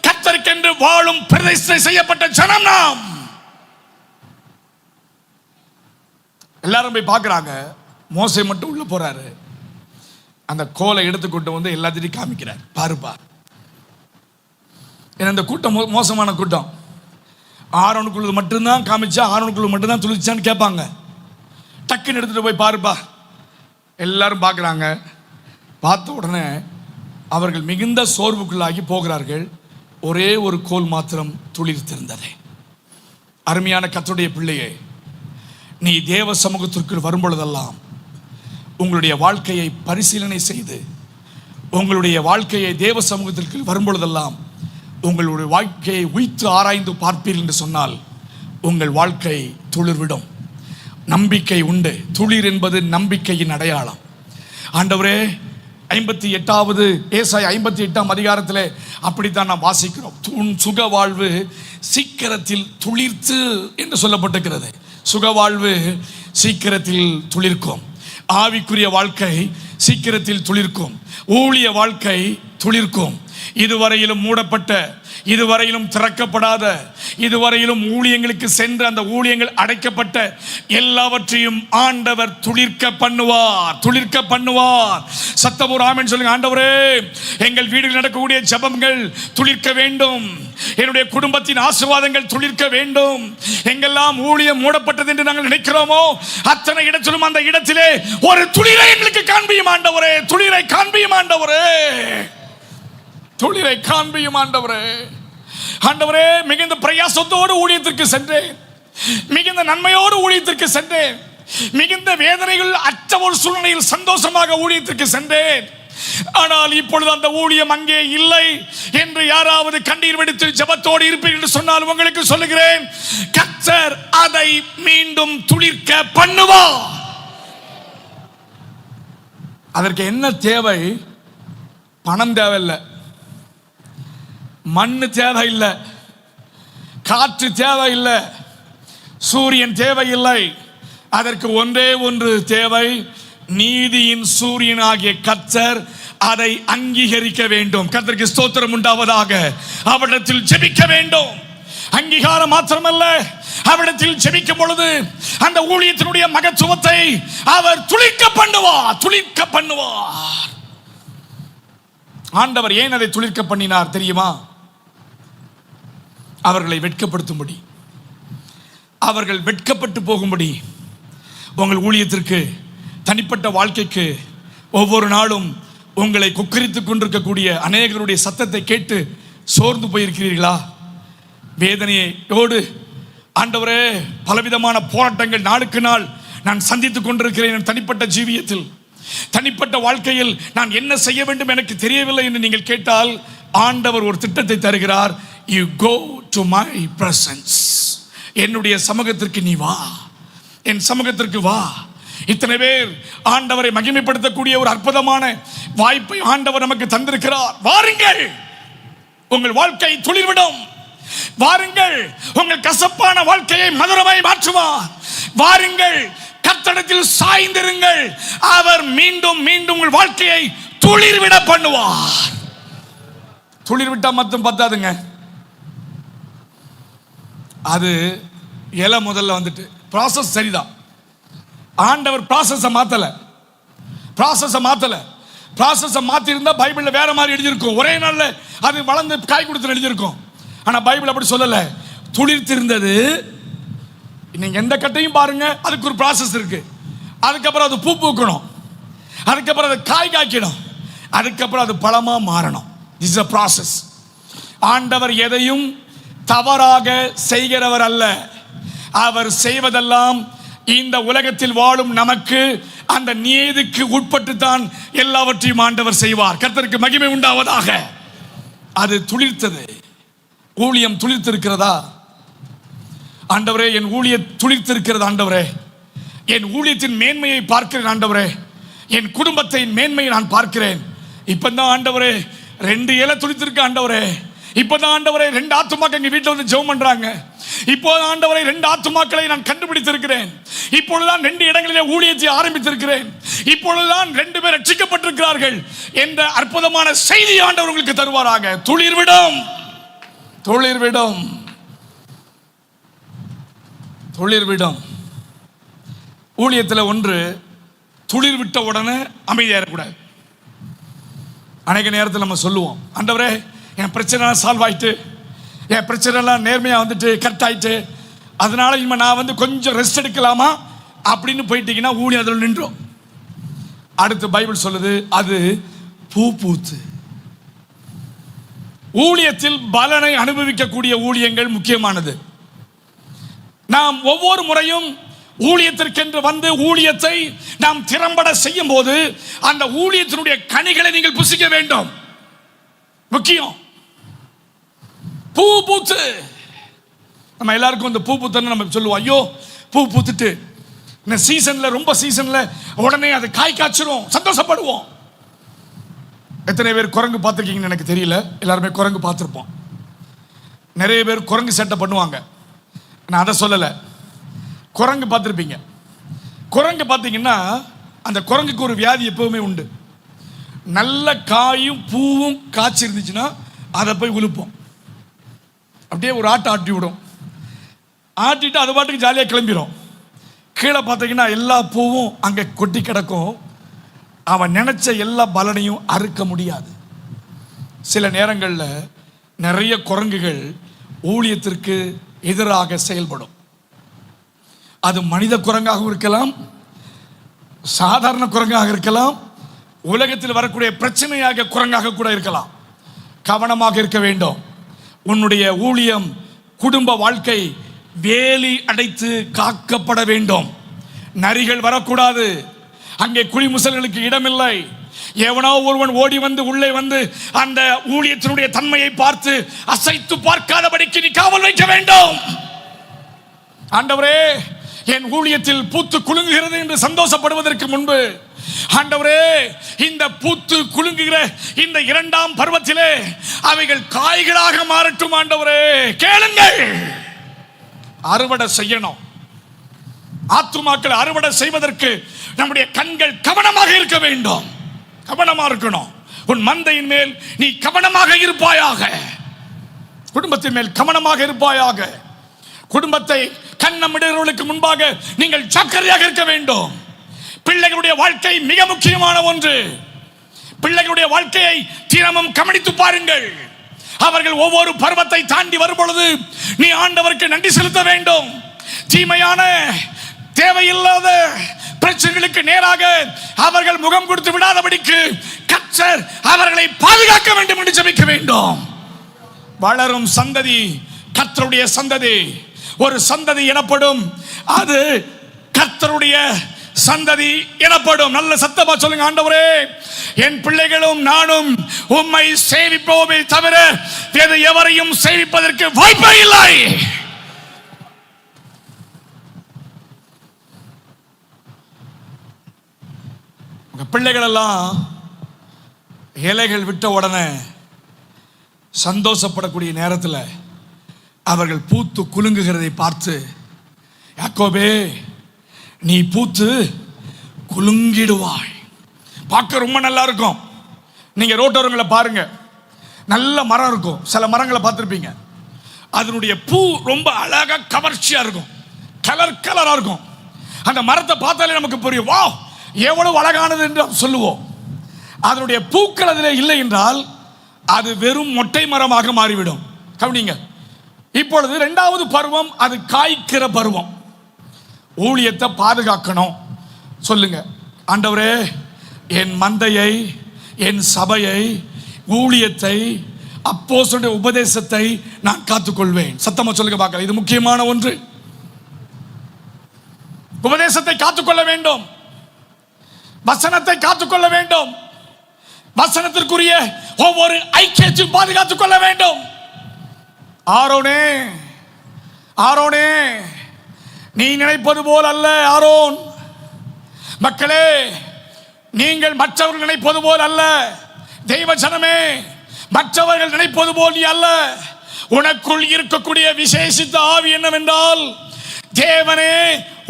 கர்த்தருக்கென்று வாழும் பிரதிஷ்டை செய்யப்பட்ட ஜனம் நாம். எல்லாரும் போய் பார்க்குறாங்க. மோசே மட்டும் உள்ள போறாரு. அந்த கோலை எடுத்துக்கொண்டு வந்து எல்லாத்தையும் காமிக்கிறார். பாருப்பா. ஏன்னா இந்த கூட்டம் மோசமான கூட்டம். ஆரோனுக்குள்ளது மட்டும்தான் காமிச்சா, ஆரோனுக்குள்ள மட்டும்தான் துளிச்சான்னு கேட்பாங்க. டக்குன்னு எடுத்துட்டு போய் பாருப்பா. எல்லாரும் பார்க்குறாங்க. பார்த்த உடனே அவர்கள் மிகுந்த சோர்வுக்குள்ளாகி போகிறார்கள். ஒரே ஒரு கோல் மாத்திரம் துளிர்த்திருந்தது. அருமையான கர்த்தருடைய பிள்ளையே, நீ தேவ சமூகத்திற்குள் வரும்பொழுதெல்லாம் உங்களுடைய வாழ்க்கையை பரிசீலனை செய்து, உங்களுடைய வாழ்க்கையை தேவ சமூகத்திற்கு வரும்பொழுதெல்லாம் உங்களுடைய வாழ்க்கையை உய்த்து ஆராய்ந்து பார்ப்பீர்கள் என்று சொன்னால் உங்கள் வாழ்க்கை துளிர்விடும். நம்பிக்கை உண்டு. துளிர் என்பது நம்பிக்கையின் அடையாளம். ஆண்டவரே, 58வது ஏசாயா 58ஆம் அதிகாரத்தில் அப்படித்தான் நாம் வாசிக்கிறோம். உன் சுக வாழ்வு சீக்கிரத்தில் துளிர்த்து என்று சொல்லப்பட்டிருக்கிறது. சுகவாழ்வு சீக்கிரத்தில் துளிர்க்கும். ஆவிக்குரிய வாழ்க்கை சீக்கிரத்தில் துளிர்க்கும். ஊழிய வாழ்க்கை துளிர்க்கும். இதுவரையிலும் மூடப்பட்ட, இதுவரையிலும் திறக்கப்படாத, இதுவரையிலும் ஊழியங்களுக்கு சென்று அந்த ஊழியங்கள் அடைக்கப்பட்ட எல்லாவற்றையும் ஆண்டவர் துளிர்க்க பண்ணுவார். துளிர்க்க பண்ணுவார். சத்தம் ஆமென் சொல்லுங்க. ஆண்டவரே, எங்கள் வீடுகளில் நடக்கக்கூடிய ஜெபங்கள் துளிர்க்க வேண்டும். என்னுடைய குடும்பத்தின் ஆசீர்வாதங்கள் துளிர்க்க வேண்டும். எங்கெல்லாம் ஊழியம் மூடப்பட்டது என்று நாங்கள் நினைக்கிறோமோ அத்தனை இடத்திலும் அந்த இடத்திலே ஒரு துளிரை எங்களுக்கு காண்பியும் ஆண்டவரே. துளிரை காண்பியும் ஆண்டவரே. துளிரை காண்பியும் ஆண்டவரே. ஆண்டவரே, மிகுந்த பிரயாசத்தோடு ஊழியத்திற்கு சென்றேன். மிகுந்த நன்மையோடு ஊழியத்திற்கு சென்றேன். மிகுந்த வேதனைகள் அற்ற ஒரு சூழ்நிலையில் சந்தோஷமாக ஊழியத்திற்கு சென்றேன். ஆனால் இப்பொழுது அந்த ஊழியம் அங்கே இல்லை என்று யாராவது கண்ணீர் வெடித்து ஜெபத்தோடு இருப்பீர்கள் என்று சொன்னால் உங்களுக்கு சொல்லுகிறேன், கர்த்தர் அதை மீண்டும் துளிர்க்க பண்ணுவார். அதற்கு என்ன தேவை? பணம் தேவையில்லை, மண்ணு தேவையில்லை, காற்று தேவையில்லை, சூரியன் தேவையில்லை. அதற்கு ஒன்றே ஒன்று தேவை. நீதியின் சூரியன் ஆகிய கர்த்தர் அதை அங்கீகரிக்க வேண்டும். கர்த்தருக்கு ஸ்தோத்திரம் உண்டாவதாக. அவரிடத்தில் ஜெபிக்க வேண்டும். அங்கீகாரம் மாத்திரமல்ல, அவரிடத்தில் ஜெபிக்கும் பொழுது அந்த ஊழியத்தினுடைய மகத்துவத்தை அவர் துளிர்க்க பண்ணுவார். துளிர்க்க பண்ணுவார். ஆண்டவர் ஏன் அதை துளிர்க்க பண்ணினார் தெரியுமா? அவர்களை வெட்கப்படுத்தும்படி, அவர்கள் வெட்கப்பட்டு போகும்படி. உங்கள் ஊழியத்திற்கு, தனிப்பட்ட வாழ்க்கைக்கு ஒவ்வொரு நாளும் உங்களை குக்கரித்துக் கொண்டிருக்கக்கூடிய அநேகருடைய சத்தத்தை கேட்டு சோர்ந்து போயிருக்கிறீர்களா? வேதனையோடு ஆண்டவரே, பலவிதமான போராட்டங்கள் நாளுக்கு நாள் நான் சந்தித்துக் கொண்டிருக்கிறேன். தனிப்பட்ட ஜீவியத்தில், தனிப்பட்ட வாழ்க்கையில் நான் என்ன செய்ய வேண்டும் எனக்கு தெரியவில்லை என்று நீங்கள் கேட்டால், ஆண்டவர் ஒரு திட்டத்தை தருகிறார். You go to my presence. என்னுடைய சமூகத்திற்கு நீ வா, என் சமூகத்திற்கு வா. இத்தனை பேர் ஆண்டவரை மகிமைப்படுத்தக்கூடிய ஒரு அற்புதமான வாய்ப்பை ஆண்டவர் நமக்கு தந்திருக்கிறார். வாருங்கள், உங்கள் வாழ்க்கை துளிர்விடும். வாருங்கள், உங்கள் கசப்பான வாழ்க்கையை மதுரமாய் மாற்றுவார். வாருங்கள், கர்த்தரிடத்தில் சாய்ந்திருங்கள். அவர் மீண்டும் மீண்டும் உங்கள் வாழ்க்கையை துளிர்விட பண்ணுவார். துளிர்விட்டா மட்டும் பத்தாதுங்க, அது இலை முதல்ல வந்துட்டு ப்ராசஸ் சரிதான். ஆண்டவர் ப்ராசஸை மாத்தல. ப்ராசஸை மாத்திருந்தா பைபிள்ல வேற மாதிரி எழுதியிருக்கும். ஒரே நாள்ல அது வளர்ந்து காய் கொடுத்து எழுதியிருக்கும். ஆனா பைபிள் அப்படி சொல்லல. துளிர்த்திருந்தது. நீங்க எந்த கட்டையும் பாருங்க, அதுக்கு ஒரு ப்ராசஸ் இருக்கு. அதுக்கப்புறம் அது பூ பூக்கணும், அதுக்கப்புறம் அது காய் காய்க்கணும், அதுக்கப்புறம் அது பழமா மாறணும். This is a process. ஆண்டவர் எதையும் தவறாக செய்கிறவர் அல்ல. அவர் செய்வதெல்லாம் இந்த உலகத்தில் வாழும் நமக்கு அந்த நீதிக்கு உட்பட்டு தான் எல்லாவற்றையும் ஆண்டவர் செய்வார். கர்த்தருக்கு மகிமை உண்டாவதாக. அது துளிர்த்தது. ஊழியம் துளிர்த்திருக்கிறதா? ஆண்டவரே, என் ஊழியம் துளிர்த்திருக்கிறது. ஆண்டவரே, என் ஊழியத்தின் மேன்மையை பார்க்கிறேன். ஆண்டவரே, என் குடும்பத்தின் மேன்மையை நான் பார்க்கிறேன். இப்பதான் ஆண்டவரே 2 இலை துளிர்த்திருக்கு. ஆண்டவரே, இப்பதான் ஆண்டவரே 2 ஆத்துமாக்கள் எங்க வீட்டில் வந்து ஜெபம் பண்றாங்க. இப்போது ஆண்டவரை 2 ஆத்துமாக்களை நான் கண்டுபிடித்திருக்கிறேன். இப்பொழுதுதான் 2 இடங்களிலே ஊழியத்தை ஆரம்பித்திருக்கிறேன். இப்பொழுதுதான் 2 பேர் ரட்சிக்கப்பட்டிருக்கிறார்கள் என்ற அற்புதமான செய்தி ஆண்டவர் உங்களுக்கு தருவாராக. துளிர்விடும், துளிர்விடும், துளிர்விடும். ஊழியத்தில் ஒன்று, துளிர்விட்ட உடனே அமைதியாகக்கூடாது. அநேக நேரத்தில் நம்ம சொல்லுவோம், ஆண்டவரே என் பிரச்சனை சால்வ் ஆயிட்டு, என் பிரச்சனைலாம் நேர்மையாக வந்துட்டு கரெக்ட் ஆயிட்டு, அதனால இனிமே நான் வந்து கொஞ்சம் ரெஸ்ட் எடுக்கலாமா அப்படின்னு போயிட்டீங்கன்னா ஊழியம் அதில் நின்றோம். அடுத்து பைபிள் சொல்லுது, அது பூ பூத்து. ஊழியத்தில் பலனை அனுபவிக்கக்கூடிய ஊழியங்கள் முக்கியமானது. நாம் ஒவ்வொரு முறையும் ஊழியத்திற்கென்று வந்து ஊழியத்தை நாம் திறம்பட செய்யும் போது அந்த ஊழியத்தினுடைய கனிகளை நீங்கள் புசிக்க வேண்டும். முக்கியம். பூ பூத்து, நம்ம எல்லாருக்கும் இந்த பூ பூத்தன்னு நம்ம சொல்லுவோம். ஐயோ பூ பூத்துட்டு இந்த சீசன்ல, ரொம்ப சீசன்ல உடனே அது காய் காய்ச்சிரும், சந்தோஷப்படுவோம். எத்தனை பேர் குரங்கு பார்த்துருக்கீங்கன்னு எனக்கு தெரியல. எல்லாருமே குரங்கு பார்த்துருப்போம். நிறைய பேர் குரங்கு சேட்டை பண்ணுவாங்க. நான் அதை சொல்லலை. குரங்கு பார்த்துருப்பீங்க. குரங்கு பார்த்தீங்கன்னா அந்த குரங்குக்கு ஒரு வியாதி எப்பவுமே உண்டு. நல்ல காயும் பூவும் காய்ச்சி இருந்துச்சுன்னா அதை போய் உழுப்போம். அப்படியே ஒரு ஆட்டை ஆட்டி விடும். ஆட்டிட்டு அது பாட்டுக்கு ஜாலியாக கிளம்பிடும். கீழே பார்த்தீங்கன்னா எல்லா பூவும் அங்கே கொட்டி கிடக்கும். அவன் நினைச்ச எல்லா பலனையும் அறுக்க முடியாது. சில நேரங்களில் நிறைய குரங்குகள் ஊழியத்திற்கு எதிராக செயல்படும். அது மனித குரங்காகவும் இருக்கலாம், சாதாரண குரங்காக இருக்கலாம், உலகத்தில் வரக்கூடிய பிரச்சனையாக குரங்காக கூட இருக்கலாம். கவனமாக இருக்க வேண்டும். உன்னுடைய ஊழியம், குடும்ப வாழ்க்கை வேலி அடைத்து காக்கப்பட வேண்டும். நரிகள் வரக்கூடாது. அங்கே குழிமுசல்களுக்கு இடமில்லை. எவனோ ஒருவன் ஓடி வந்து உள்ளே வந்து அந்த ஊழியத்தினுடைய தன்மையை பார்த்து அசைத்து பார்க்காதபடிக்கு நீ காவல் வைக்க வேண்டும். ஆண்டவரே, என் ஊழியத்தில் பூத்து குலுங்குகிறது என்று சந்தோஷப்படுவதற்கு முன்பு, ஆண்டவரே இந்த பூத்து குலுங்குகிற இந்த 2ஆம் பருவத்திலே அவைகள் காய்களாக மாறட்டும். ஆண்டவரே கேளுங்கள். அறுவடை செய்யணும். ஆத்துமாக்கள் அறுவடை செய்வதற்கு நம்முடைய கண்கள் கவனமாக இருக்க வேண்டும். கவனமாக இருக்கணும். உன் மந்தையின் மேல் நீ கவனமாக இருப்பாயாக. குடும்பத்தின் மேல் கவனமாக இருப்பாயாக. குடும்பத்தை கண்ணமிடுகிறவர்களுக்கு முன்பாக நீங்கள் ஜாக்கிரதையாக இருக்க வேண்டும். பிள்ளைகளுடைய வாழ்க்கை மிக முக்கியமான ஒன்று. பிள்ளைகளுடைய வாழ்க்கையை தினமும் கவனித்து பாருங்கள். அவர்கள் ஒவ்வொரு பருவத்தை தாண்டி வரும் பொழுது நீ ஆண்டவருக்கு நன்றி செலுத்த வேண்டும். தீமையான தேவையில்லாத பிரச்சனைகளுக்கு நேராக அவர்கள் முகம் கொடுத்து விடாதபடிக்கு கர்த்தர் அவர்களை பாதுகாக்க வேண்டும் என்று ஜெபிக்க வேண்டும். வளரும் சந்ததி கர்த்தருடைய சந்ததி. ஒரு சந்ததி எனப்படும், அது கர்த்தருடைய சந்ததி எனப்படும். நல்ல சத்தமா சொல்லுங்க, ஆண்டவரே என் பிள்ளைகளும் நானும் உம்மை சேவிப்போமே தவிர வேறு எவரையும் சேவிப்பதற்கு வாய்ப்பே இல்லை. உங்க பிள்ளைகள் எல்லாம் இலைகள் விட்ட உடனே சந்தோஷப்படக்கூடிய நேரத்தில் அவர்கள் பூத்து குலுங்குகிறதை பார்த்து, யாக்கோபே நீ பூத்து குலுங்கிடுவாய். பார்க்க ரொம்ப நல்லா இருக்கும். நீங்க ரோட்டோரங்களை பாருங்க, நல்ல மரம் இருக்கும். சில மரங்களை பார்த்துருப்பீங்க, அதனுடைய பூ ரொம்ப அழகா கவர்ச்சியா இருக்கும், கலர் கலரா இருக்கும். அந்த மரத்தை பார்த்தாலே நமக்கு புரியும், வா எவ்வளவு அழகானது என்று சொல்லுவோம். அதனுடைய பூக்கள் அதில் இல்லை என்றால் அது வெறும் மொட்டை மரமாக மாறிவிடும். கவனிங்க, இப்பொழுது இரண்டாவது பருவம், அது காய்க்கிற பருவம். ஊழியத்தை பாதுகாக்கணும். சொல்லுங்க, ஆண்டவரே என் மந்தையை, என் சபையை, ஊழியத்தை, அப்போஸ்தலருடைய உபதேசத்தை நான் காத்துக்கொள்வேன். சத்தமா சொல்லுங்க பார்க்கலாம், இது முக்கியமான ஒன்று. உபதேசத்தை காத்துக்கொள்ள வேண்டும், வசனத்தை காத்துக்கொள்ள வேண்டும், வசனத்திற்குரிய ஒவ்வொரு ஐக்கியத்தையும் பாதுகாத்துக் கொள்ள வேண்டும். ஆரோனே, ஆரோனே நீ நினைப்பது போல் அல்ல. ஆரோன் மக்களே, நீங்கள் மற்றவர்கள் நினைப்பது போல் அல்ல. தெய்வ ஜனமே, மற்றவர்கள் நினைப்பது போல் நீ அல்ல. உனக்குள் இருக்கக்கூடிய விசேஷித்த ஆவி என்னவென்றால், தேவனே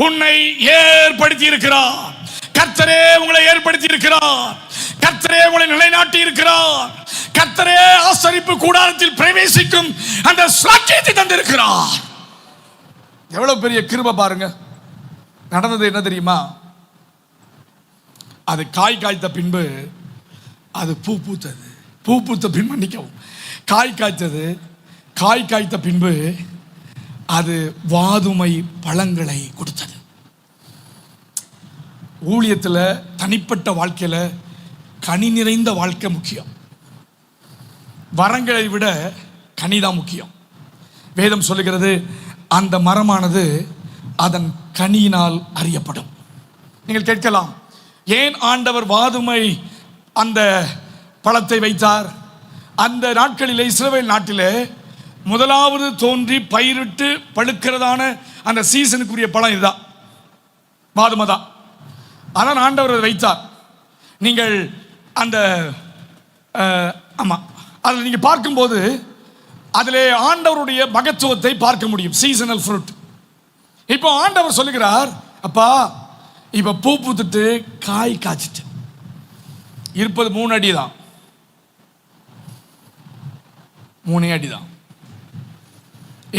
உன்னை ஏற்படுத்தி இருக்கிறார். கர்த்தரே உங்களை ஏற்படுத்தி இருக்கிறார். கர்த்தரே உங்களை நிலைநாட்டி இருக்கிறார். கர்த்தரே ஆசரிப்பு கூடாரத்தில் பிரவேசிக்கும் அந்த சாட்சியத்தை தந்திருக்கிறார். எவ்வளவு பெரிய கிருபை பாருங்க. நடந்தது என்ன தெரியுமா? அது காய் காய்த்த பின்பு அது பூ பூத்தது. பூ பூத்த பின் மன்னிக்கவும், காய் காய்த்தது. காய் காய்த்த பின்பு அது வாதுமை பழங்களை கொடுத்தது. ஊழியத்தில், தனிப்பட்ட வாழ்க்கையில் கனி நிறைந்த வாழ்க்கை முக்கியம். வரங்களை விட கனிதான் முக்கியம். வேதம் சொல்லுகிறது, அந்த மரமானது அதன் கனியினால் அறியப்படும். நீங்கள் கேட்கலாம், ஏன் ஆண்டவர் வாதுமை அந்த பழத்தை வைத்தார்? அந்த நாட்களிலே, இஸ்ரவேல் நாட்டிலே முதலாவது தோன்றி பயிரிட்டு பழுக்கிறதான அந்த சீசனுக்குரிய பழம் இதுதான், வாதுமை தான். அதான் ஆண்டவர் அதை வைத்தார். நீங்கள் அந்த ஆமாம், அதில் நீங்கள் பார்க்கும்போது அதிலே ஆண்டவருடைய மகத்துவத்தை பார்க்க முடியும். Seasonal fruit. இப்போ ஆண்டவர் சொல்லுகிறார், அப்பா இப்போ பூ பூத்துட்டு காய் காய்ச்சிட்டு இருப்பது 3 அடி தான், 3 அடி தான்.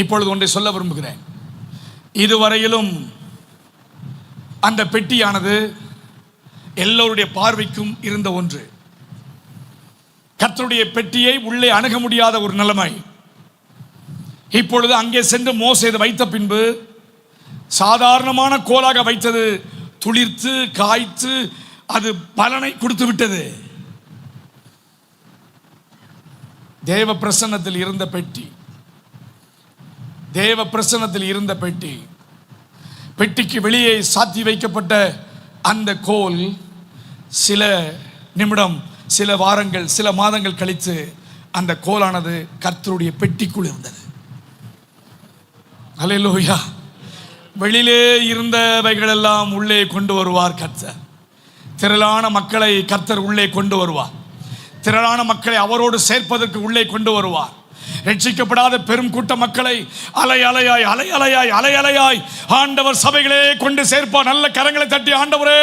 இப்பொழுது ஒன்றை சொல்ல விரும்புகிறேன். இதுவரையிலும் அந்த பெட்டியானது எல்லோருடைய பார்வைக்கும் இருந்த ஒன்று. கர்த்தருடைய பெட்டியை உள்ளே அணுக முடியாத ஒரு நிலைமை. இப்பொழுது அங்கே சென்று மோசே வைத்த பின்பு, சாதாரணமான கோலாக வைத்தது துளிர்த்து காய்த்து அது பலனை கொடுத்து விட்டது. தேவ பிரசன்னத்தில் இருந்த பெட்டி, தேவ பிரசன்னத்தில் இருந்த பெட்டி, பெட்டிக்கு வெளியே சாத்தி வைக்கப்பட்ட அந்த கோல் சில நிமிடம், சில வாரங்கள், சில மாதங்கள் கழித்து அந்த கோலானது கர்த்தருடைய பெட்டிக்குள் இருந்தது. அல்லேலூயா. வெளியிலே இருந்தவைகள் எல்லாம் உள்ளே கொண்டு வருவார் கர்த்தர். திரளான மக்களை கர்த்தர் உள்ளே கொண்டு வருவார். திரளான மக்களை அவரோடு சேர்ப்பதற்கு உள்ளே கொண்டு வருவார். ரட்சிக்கப்படாத பெரும் கூட்ட மக்களை அலை அலையாய் அலை அலையாய் அலை அலையாய் ஆண்டவர் சபைகளே கொண்டு சேர்ப்பார். நல்ல கரங்களை தட்டி, ஆண்டவரே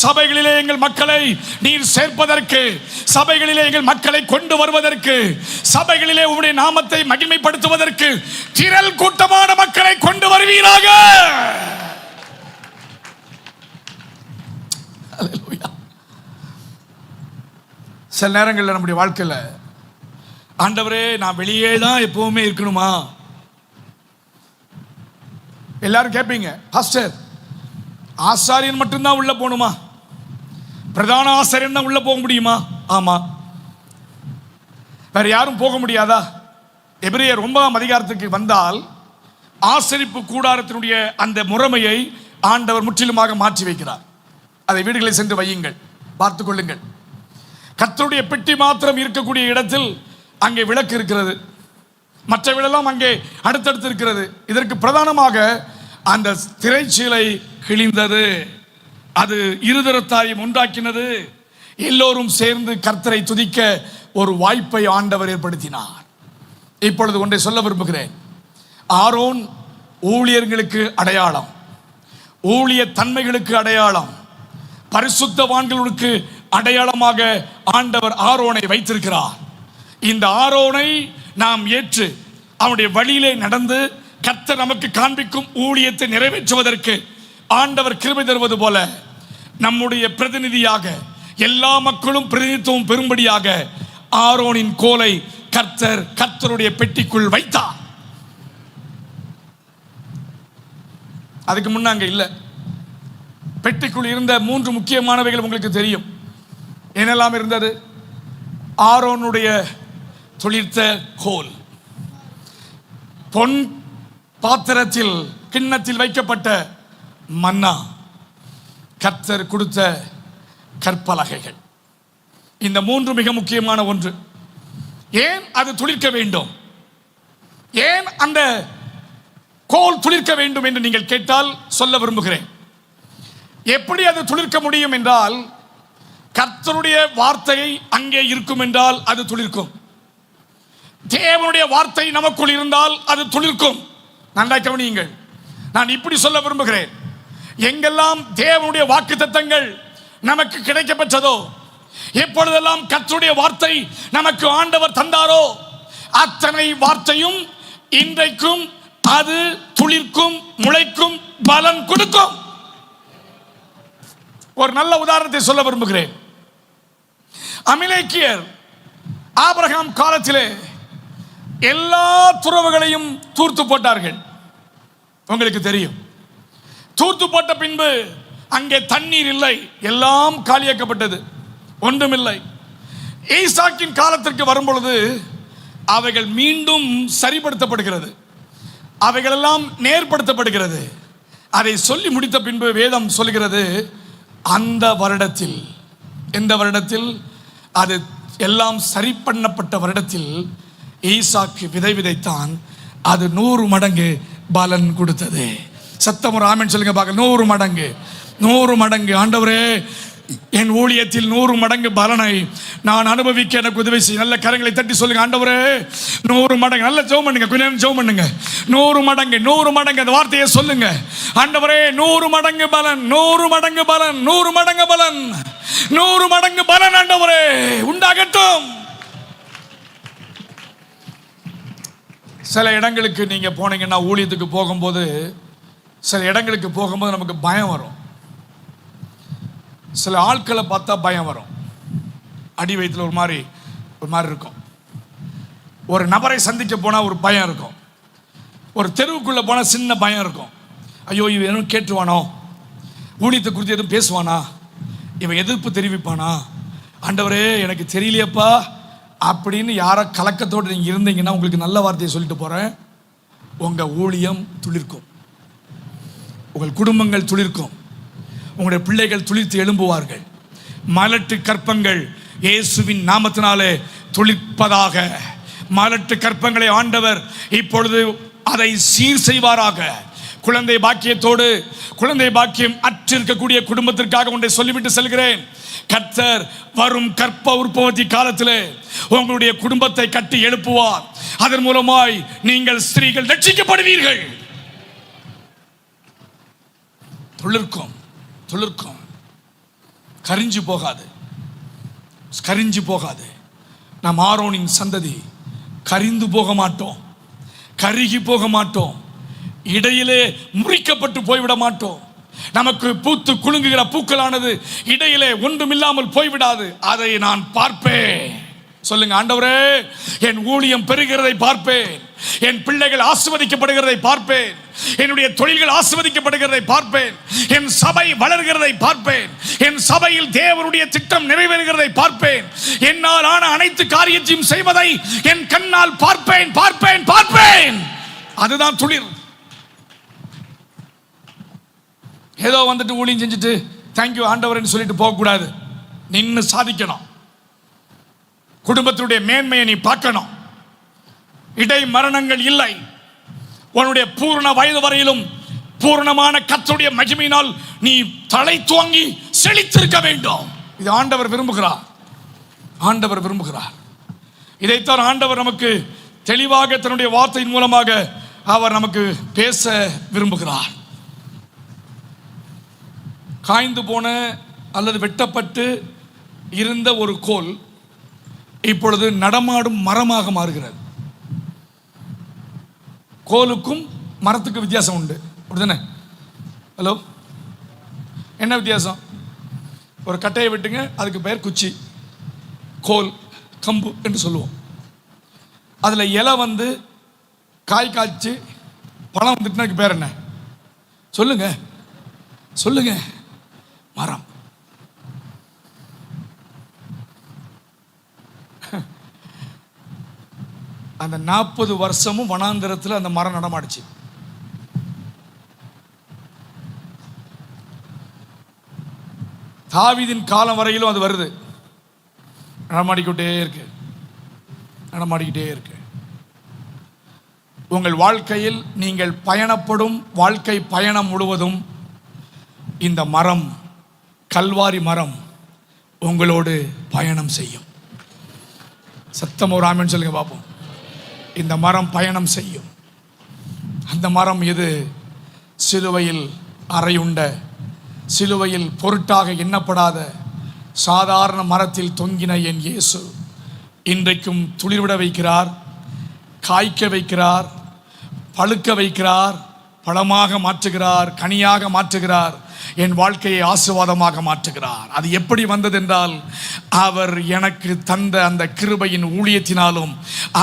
சபைகளிலே எங்கள் மக்களை நீர் சேர்ப்பதற்கு, சபைகளிலே எங்கள் மக்களை கொண்டு வருவதற்கு, சபைகளிலே உம்முடைய நாமத்தை மகிமைப்படுத்துவதற்கு திரள் கூட்டமான மக்களை கொண்டு வருவீராக. சில நேரங்களில் நம்முடைய வாழ்க்கையில், ஆண்டவரே நான் வெளியே தான் எப்பவுமே இருக்கணுமா? எல்லாரும் கேட்பீங்க, பாஸ்டர் ஆசாரியன் மட்டும்தான் உள்ள போகணுமா? பிரதான ஆசாரியன் தான் உள்ள போக முடியுமா? ஆமா, வேற யாரும் போக முடியாதா? எபிரேயர் 9ஆம் அதிகாரத்துக்கு வந்தால் ஆசரிப்பு கூடாரத்தினுடைய அந்த முறைமையை ஆண்டவர் முற்றிலுமாக மாற்றி வைக்கிறார். அதை வீடுகளில் சென்று வையுங்கள், பார்த்துக் கொள்ளுங்கள். கர்த்தருடைய பெட்டி மாத்திரம் இருக்கக்கூடிய இடத்தில் அங்கே விளக்கு இருக்கிறது, மற்றவர்களெல்லாம் அங்கே அடுத்தடுத்து இருக்கிறது. இதற்கு பிரதானமாக அந்த திரைச்சீலை கிழிந்தது, அது இருதரத்தாரையும் உண்டாக்கினது. எல்லோரும் சேர்ந்து கர்த்தரை துதிக்க ஒரு வாய்ப்பை ஆண்டவர் ஏற்படுத்தினார். இப்பொழுது ஒன்றை சொல்ல விரும்புகிறேன். ஆரோன் ஊழியர்களுக்கு அடையாளம், ஊழிய தன்மைகளுக்கு அடையாளம், பரிசுத்தவான்களுக்கு அடையாளமாக ஆண்டவர் ஆரோனை வைத்திருக்கிறார். இந்த ஆரோனை நாம் ஏற்று அவனுடைய வழியிலே நடந்து கர்த்தர் நமக்கு காண்பிக்கும் ஊழியத்தை நிறைவேற்றுவதற்கு ஆண்டவர் கிருபை தருவது போல நம்முடைய பிரதிநிதியாக எல்லா மக்களும் பிரதிநிதித்துவம் பெறும்படியாக ஆரோனின் கோலை கர்த்தருடைய பெட்டிக்குள் வைத்தார். அதுக்கு முன்னாங்க இல்ல. பெட்டிக்குள் இருந்த 3 முக்கியமானவைகள் உங்களுக்கு தெரியும். என்னெல்லாம் இருந்தது? ஆரோனுடைய துளிர்த்த கோல், பொன் பாத்திரத்தில் கிண்ணத்தில் வைக்கப்பட்ட மன்னா, கர்த்தர் கொடுத்த கற்பலகைகள். இந்த 3 மிக முக்கியமான ஒன்று. ஏன் அது துளிர்க்க வேண்டும்? ஏன் அந்த கோல் துளிர்க்க வேண்டும் என்று நீங்கள் கேட்டால் சொல்ல விரும்புகிறேன். எப்படி அது துளிர்க்க முடியும் என்றால், கர்த்தருடைய வார்த்தை அங்கே இருக்கும் என்றால் அது துளிர்க்கும். தேவனுடைய வார்த்தை நமக்குள் இருந்தால் அது துளிர்க்கும். நன்றாய் கவனியுங்கள். நான் இப்படி சொல்ல விரும்புகிறேன். எங்கெல்லாம் தேவனுடைய வாக்குத்தத்தங்கள் நமக்கு கிடைக்கப்பெற்றதோ, எப்பொழுதெல்லாம் கர்த்தருடைய வார்த்தை நமக்கு ஆண்டவர் தந்தாரோ, அத்தனை வார்த்தையும் இன்றைக்கும் அது துளிர்க்கும், முளைக்கும், பலன் கொடுக்கும். ஒரு நல்ல உதாரணத்தை சொல்ல விரும்புகிறேன். அமிலேக்கியர் ஆபிரகாம் காலத்திலே எல்லா துறவுகளையும் தூர்த்து போட்டார்கள். உங்களுக்கு தெரியும். தூர்த்து போட்ட பின்பு அங்கே தண்ணீர் இல்லை, எல்லாம் காலியாக்கப்பட்டது, ஒன்றுமில்லை. ஈசாக்கின் காலத்திற்கு வரும்பொழுது அவைகள் மீண்டும் சரிப்படுத்தப்படுகிறது, அவைகளெல்லாம் நேர்படுத்தப்படுகிறது. அதை சொல்லி முடித்த பின்பு வேதம் சொல்கிறது, அந்த வருடத்தில், எந்த வருடத்தில்? அது எல்லாம் சரி பண்ணப்பட்ட வருடத்தில் ஈசாக்கு விதை விதைத்தான். அது 100 மடங்கு பலன் கொடுத்தது. சத்தம் ஒரு ஆமென் சொல்லுங்க பார்க்க. 100 மடங்கு, 100 மடங்கு. ஆண்டவரே, என் ஊழியத்தில் 100 மடங்கு பலனை நான் அனுபவிக்க எனக்கு உதவி செய்ய. நல்ல கரங்களை தட்டி சொல்லுங்க. ஆண்டவரே, 100 மடங்கு. நல்ல ஜெபம் பண்ணுங்க, கொஞ்ச நேரம் ஜெபம் பண்ணுங்க. 100 மடங்கு, 100 மடங்கு. அந்த வார்த்தையை சொல்லுங்க. ஆண்டவரே, 100 மடங்கு பலன், 100 மடங்கு பலன், 100 மடங்கு பலன், 100 மடங்கு பலன் ஆண்டவரே உண்டாகட்டும். சில இடங்களுக்கு நீங்க போனீங்கன்னா, ஊழியத்துக்கு போகும்போது, சில இடங்களுக்கு போகும்போது நமக்கு பயம் வரும். சில ஆட்களை பார்த்தா பயம் வரும். அடி வயிற்றுல ஒரு மாதிரி இருக்கும். ஒரு நபரை சந்திக்க போனால் ஒரு பயம் இருக்கும். ஒரு தெருவுக்குள்ளே போனால் சின்ன பயம் இருக்கும். ஐயோ, இவன் எதுவும் கேட்டுவானோ, ஊழியத்தை குறித்து எதுவும் பேசுவானா, இவன் எதிர்ப்பு தெரிவிப்பானா, ஆண்டவரே எனக்கு தெரியலையப்பா அப்படின்னு யாரோ கலக்கத்தோடு நீங்கள் இருந்தீங்கன்னா, உங்களுக்கு நல்ல வார்த்தையை சொல்லிட்டு போகிறேன். உங்கள் ஊழியம் துளிர்க்கும், உங்கள் குடும்பங்கள் துளிர்க்கும், உங்களுடைய பிள்ளைகள் துளிர்த்து எழும்புவார்கள். மலட்டு கற்பங்கள் இயேசுவின் நாமத்தினாலே துளிர்ப்பதாக. மலட்டு கற்பங்களை ஆண்டவர் இப்பொழுது அதை சீர் செய்வாராக. குழந்தை பாக்கியத்தோடு, குழந்தை பாக்கியம் அற்றிருக்கக்கூடிய குடும்பத்திற்காக ஒன்றை சொல்லிவிட்டு செல்கிறேன். கர்த்தர் வரும் கற்ப உற்பத்தி காலத்திலே உங்களுடைய குடும்பத்தை கட்டி எழுப்புவார். அதன் மூலமாய் நீங்கள் ஸ்திரீகள் ரட்சிக்கப்படுவீர்கள். துளிர்க்கும், துளிர்க்கும், கரிஞ்சு போகாது, கரிஞ்சு போகாது. நாம் ஆரோனின் சந்ததி கரிந்து போக மாட்டோம், கருகி போக மாட்டோம், இடையிலே முறிக்கப்பட்டு போய்விட மாட்டோம். நமக்கு பூத்து குலுங்குகிற பூக்களானது இடையிலே ஒன்றுமில்லாமல் போய்விடாது. அதை நான் பார்ப்பேன். சொல்லுங்க, ஆண்டவரே என் ஊழியம் பெறுகிறதை பார்ப்பேன், என் பிள்ளைகள் ஆசீர்வதிக்கப்படுகிறதை பார்ப்பேன், என்னுடைய தொழில்கள் ஆசீர்வதிக்கப்படுகிறதை பார்ப்பேன், என் சபை வளர்கிறதை பார்ப்பேன், என் சபையில் தேவனுடைய திட்டம் நிறைவேறுகிறதை பார்ப்பேன், என்னால் ஆன அனைத்து காரியத்தையும் செய்வதை என் கண்ணால் பார்ப்பேன் பார்ப்பேன் பார்ப்பேன். அதுதான் துளிர். ஏதோ வந்துட்டு ஊழியம் செஞ்சுட்டு தேங்க்யூ ஆண்டவர்னு சொல்லிட்டு போகக்கூடாது. நின்று சாதிக்கணும். குடும்பத்தினுடைய மேன்மையை நீ பார்க்கணும். இடை மரணங்கள் இல்லை. உன்னுடைய பூர்ண வயது வரையிலும் பூர்ணமான கர்த்தருடைய மகிமையினால் நீ தலை துவங்கி செழித்திருக்க வேண்டும். இது ஆண்டவர் விரும்புகிறார். ஆண்டவர் விரும்புகிறார். இதைத்தான் ஆண்டவர் நமக்கு தெளிவாக தன்னுடைய வார்த்தையின் மூலமாக அவர் நமக்கு பேச விரும்புகிறார். காய்ந்து போன அல்லது வெட்டப்பட்டு இருந்த ஒரு கோல் இப்பொழுது நடமாடும் மரமாக மாறுகிறது. கோலுக்கும் மரத்துக்கு வித்தியாசம் உண்டு, அப்படிதானே? ஹலோ, என்ன வித்தியாசம்? ஒரு கட்டையை விட்டுங்க, அதுக்கு பெயர் குச்சி, கோல், கம்பு என்று சொல்லுவோம். அதில் இலை வந்து காய் காய்ச்சி பழம் வந்துட்டுனா அதுக்கு பேர் என்ன? சொல்லுங்க சொல்லுங்க. மரம். அந்த 40 வருஷமும் வனாந்திரத்தில் அந்த மரம் நடமாடுச்சு. தாவீதின் காலம் வரையிலும் அது வருது, நடமாடிக்கிட்டே இருக்கு, நடமாடிக்கிட்டே இருக்கு. உங்கள் வாழ்க்கையில் நீங்கள் பயணப்படும் வாழ்க்கை பயணம் முழுவதும் இந்த மரம், கல்வாரி மரம் உங்களோடு பயணம் செய்யும். சத்தம் ஒரு ஆமென் சொல்லுங்க பாப்போம். இந்த மரம் பயணம் செய்யும். அந்த மரம் எது? சிலுவையில் அறையுண்ட, சிலுவையில் பொருட்டாக எண்ணப்படாத சாதாரண மரத்தில் தொங்கின என் இயேசு இன்றைக்கும் துளிர்விட வைக்கிறார், காய்க்க வைக்கிறார், பழுக்க வைக்கிறார், பழமாக மாற்றுகிறார், கனியாக மாற்றுகிறார், என் வாழ்க்கையை ஆசீர்வாதமாக மாற்றுகிறார். அது எப்படி வந்தது என்றால், அவர் எனக்கு தந்த அந்த கிருபையின் ஊழியத்தினாலும்,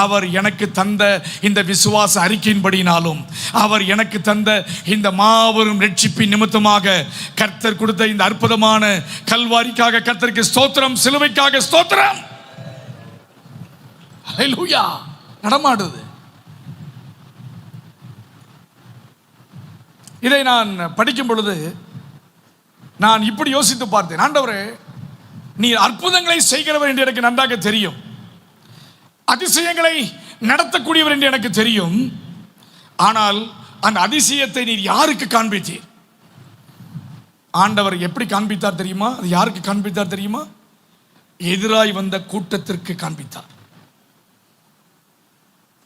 அவர் எனக்கு தந்த இந்த விசுவாச அறிக்கையின்படினாலும், அவர் எனக்கு தந்த இந்த மாபெரும் ரட்சிப்பின் நிமித்தமாக கர்த்தர் கொடுத்த இந்த அற்புதமான கல்வாரிக்காக கர்த்தருக்கு ஸ்தோத்திரம், சிலுவைக்காக ஸ்தோத்திரம். ஹல்லேலூயா. நடமாடுது. இதை நான் படிக்கும் பொழுது நான் இப்படி யோசித்து பார்த்தேன். ஆண்டவரே, நீர் அற்புதங்களை செய்கிறவர் என்று எனக்கு நன்றாக தெரியும், அதிசயங்களை நடத்தக்கூடியவர் என்று எனக்கு தெரியும். ஆனால் அந்த அதிசயத்தை நீர் யாருக்கு காண்பித்தீர்? ஆண்டவர் எப்படி காண்பித்தார் தெரியுமா? அது யாருக்கு காண்பித்தார் தெரியுமா? எதிராய் வந்த கூட்டத்திற்கு காண்பித்தார்.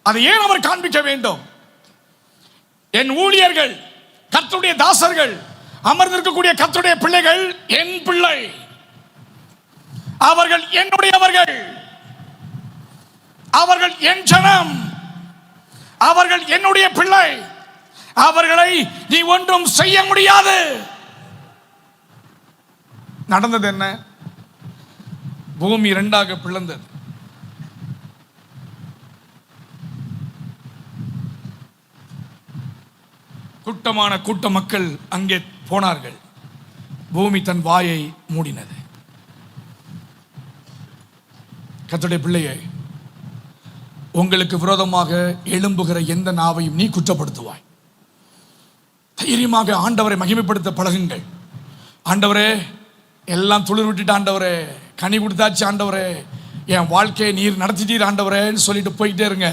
அதை ஏன் அவர் காண்பிக்க வேண்டும்? என் ஊழியர்கள், கர்த்தருடைய தாசர்கள், அமர்ந்திருக்கக்கூடிய கர்த்தருடைய பிள்ளைகள் என் பிள்ளை, அவர்கள் என்னுடையவர்கள், அவர்கள் என் ஜனம், அவர்கள் என்னுடைய பிள்ளை, அவர்களை நீ ஒன்றும் செய்ய முடியாது. நடந்தது என்ன? பூமி இரண்டாக பிளந்தது. கூட்டமான கூட்ட மக்கள் அங்கே போனார்கள். பூமி தன் வாயை மூடினது. கர்த்தருடைய பிள்ளையே, உங்களுக்கு விரோதமாக எழும்புகிற எந்த நாவையும் நீ குற்றப்படுத்துவாய். தைரியமாக ஆண்டவரை மகிமைப்படுத்த பழகுங்கள். ஆண்டவரே, எல்லாம் துளிர் விட்டுட்டு, ஆண்டவரே கனி கொடுத்தாச்சு, ஆண்டவரே என் வாழ்க்கையை நீர் நடத்திட்டீர் ஆண்டவரேன்னு சொல்லிட்டு போயிட்டே இருங்க.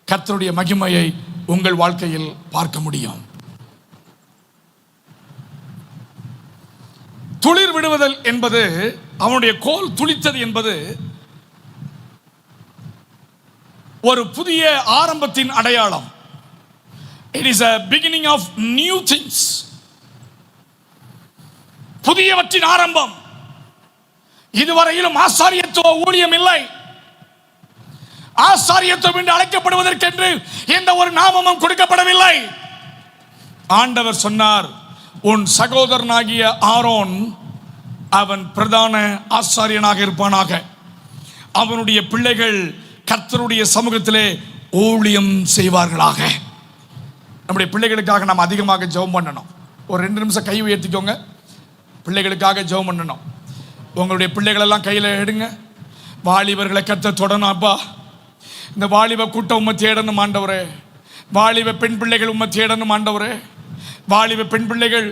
கர்த்தருடைய மகிமையை உங்கள் வாழ்க்கையில் பார்க்க முடியும். துளிர் விடுவதல் என்பது, அவனுடைய கோல் துளித்தது என்பது ஒரு புதிய ஆரம்பத்தின் அடையாளம். It is a beginning of new things. புதியவற்றின் ஆரம்பம். இதுவரையிலும் ஆசாரியத்துவ ஊழியம் இல்லை. ஆசாரியத்துவம் என்று அழைக்கப்படுவதற்கென்று எந்த ஒரு நாமமும் கொடுக்கப்படவில்லை. ஆண்டவர் சொன்னார், உன் சகோதரனாகிய ஆரோன் அவன் பிரதான ஆசாரியனாக இருப்பானாக, அவனுடைய பிள்ளைகள் கர்த்தருடைய சமூகத்திலே ஊழியம் செய்வார்களாக. நம்முடைய பிள்ளைகளுக்காக நாம் அதிகமாக ஜெபம் பண்ணணும். ஒரு 2 நிமிஷம் கை உயர்த்திக்கோங்க. பிள்ளைகளுக்காக ஜெபம் பண்ணணும். உங்களுடைய பிள்ளைகளெல்லாம் கையில் எடுங்க. வாலிபர்களை கர்த்தர் தொடணும். அப்பா, இந்த வாலிப கூட்டம் உம்மை தேடணும் ஆண்டவரே. வாலிப பெண் பிள்ளைகள் உம்மை தேடணும் ஆண்டவரே. வாலிப பெண் பிள்ளைகள்,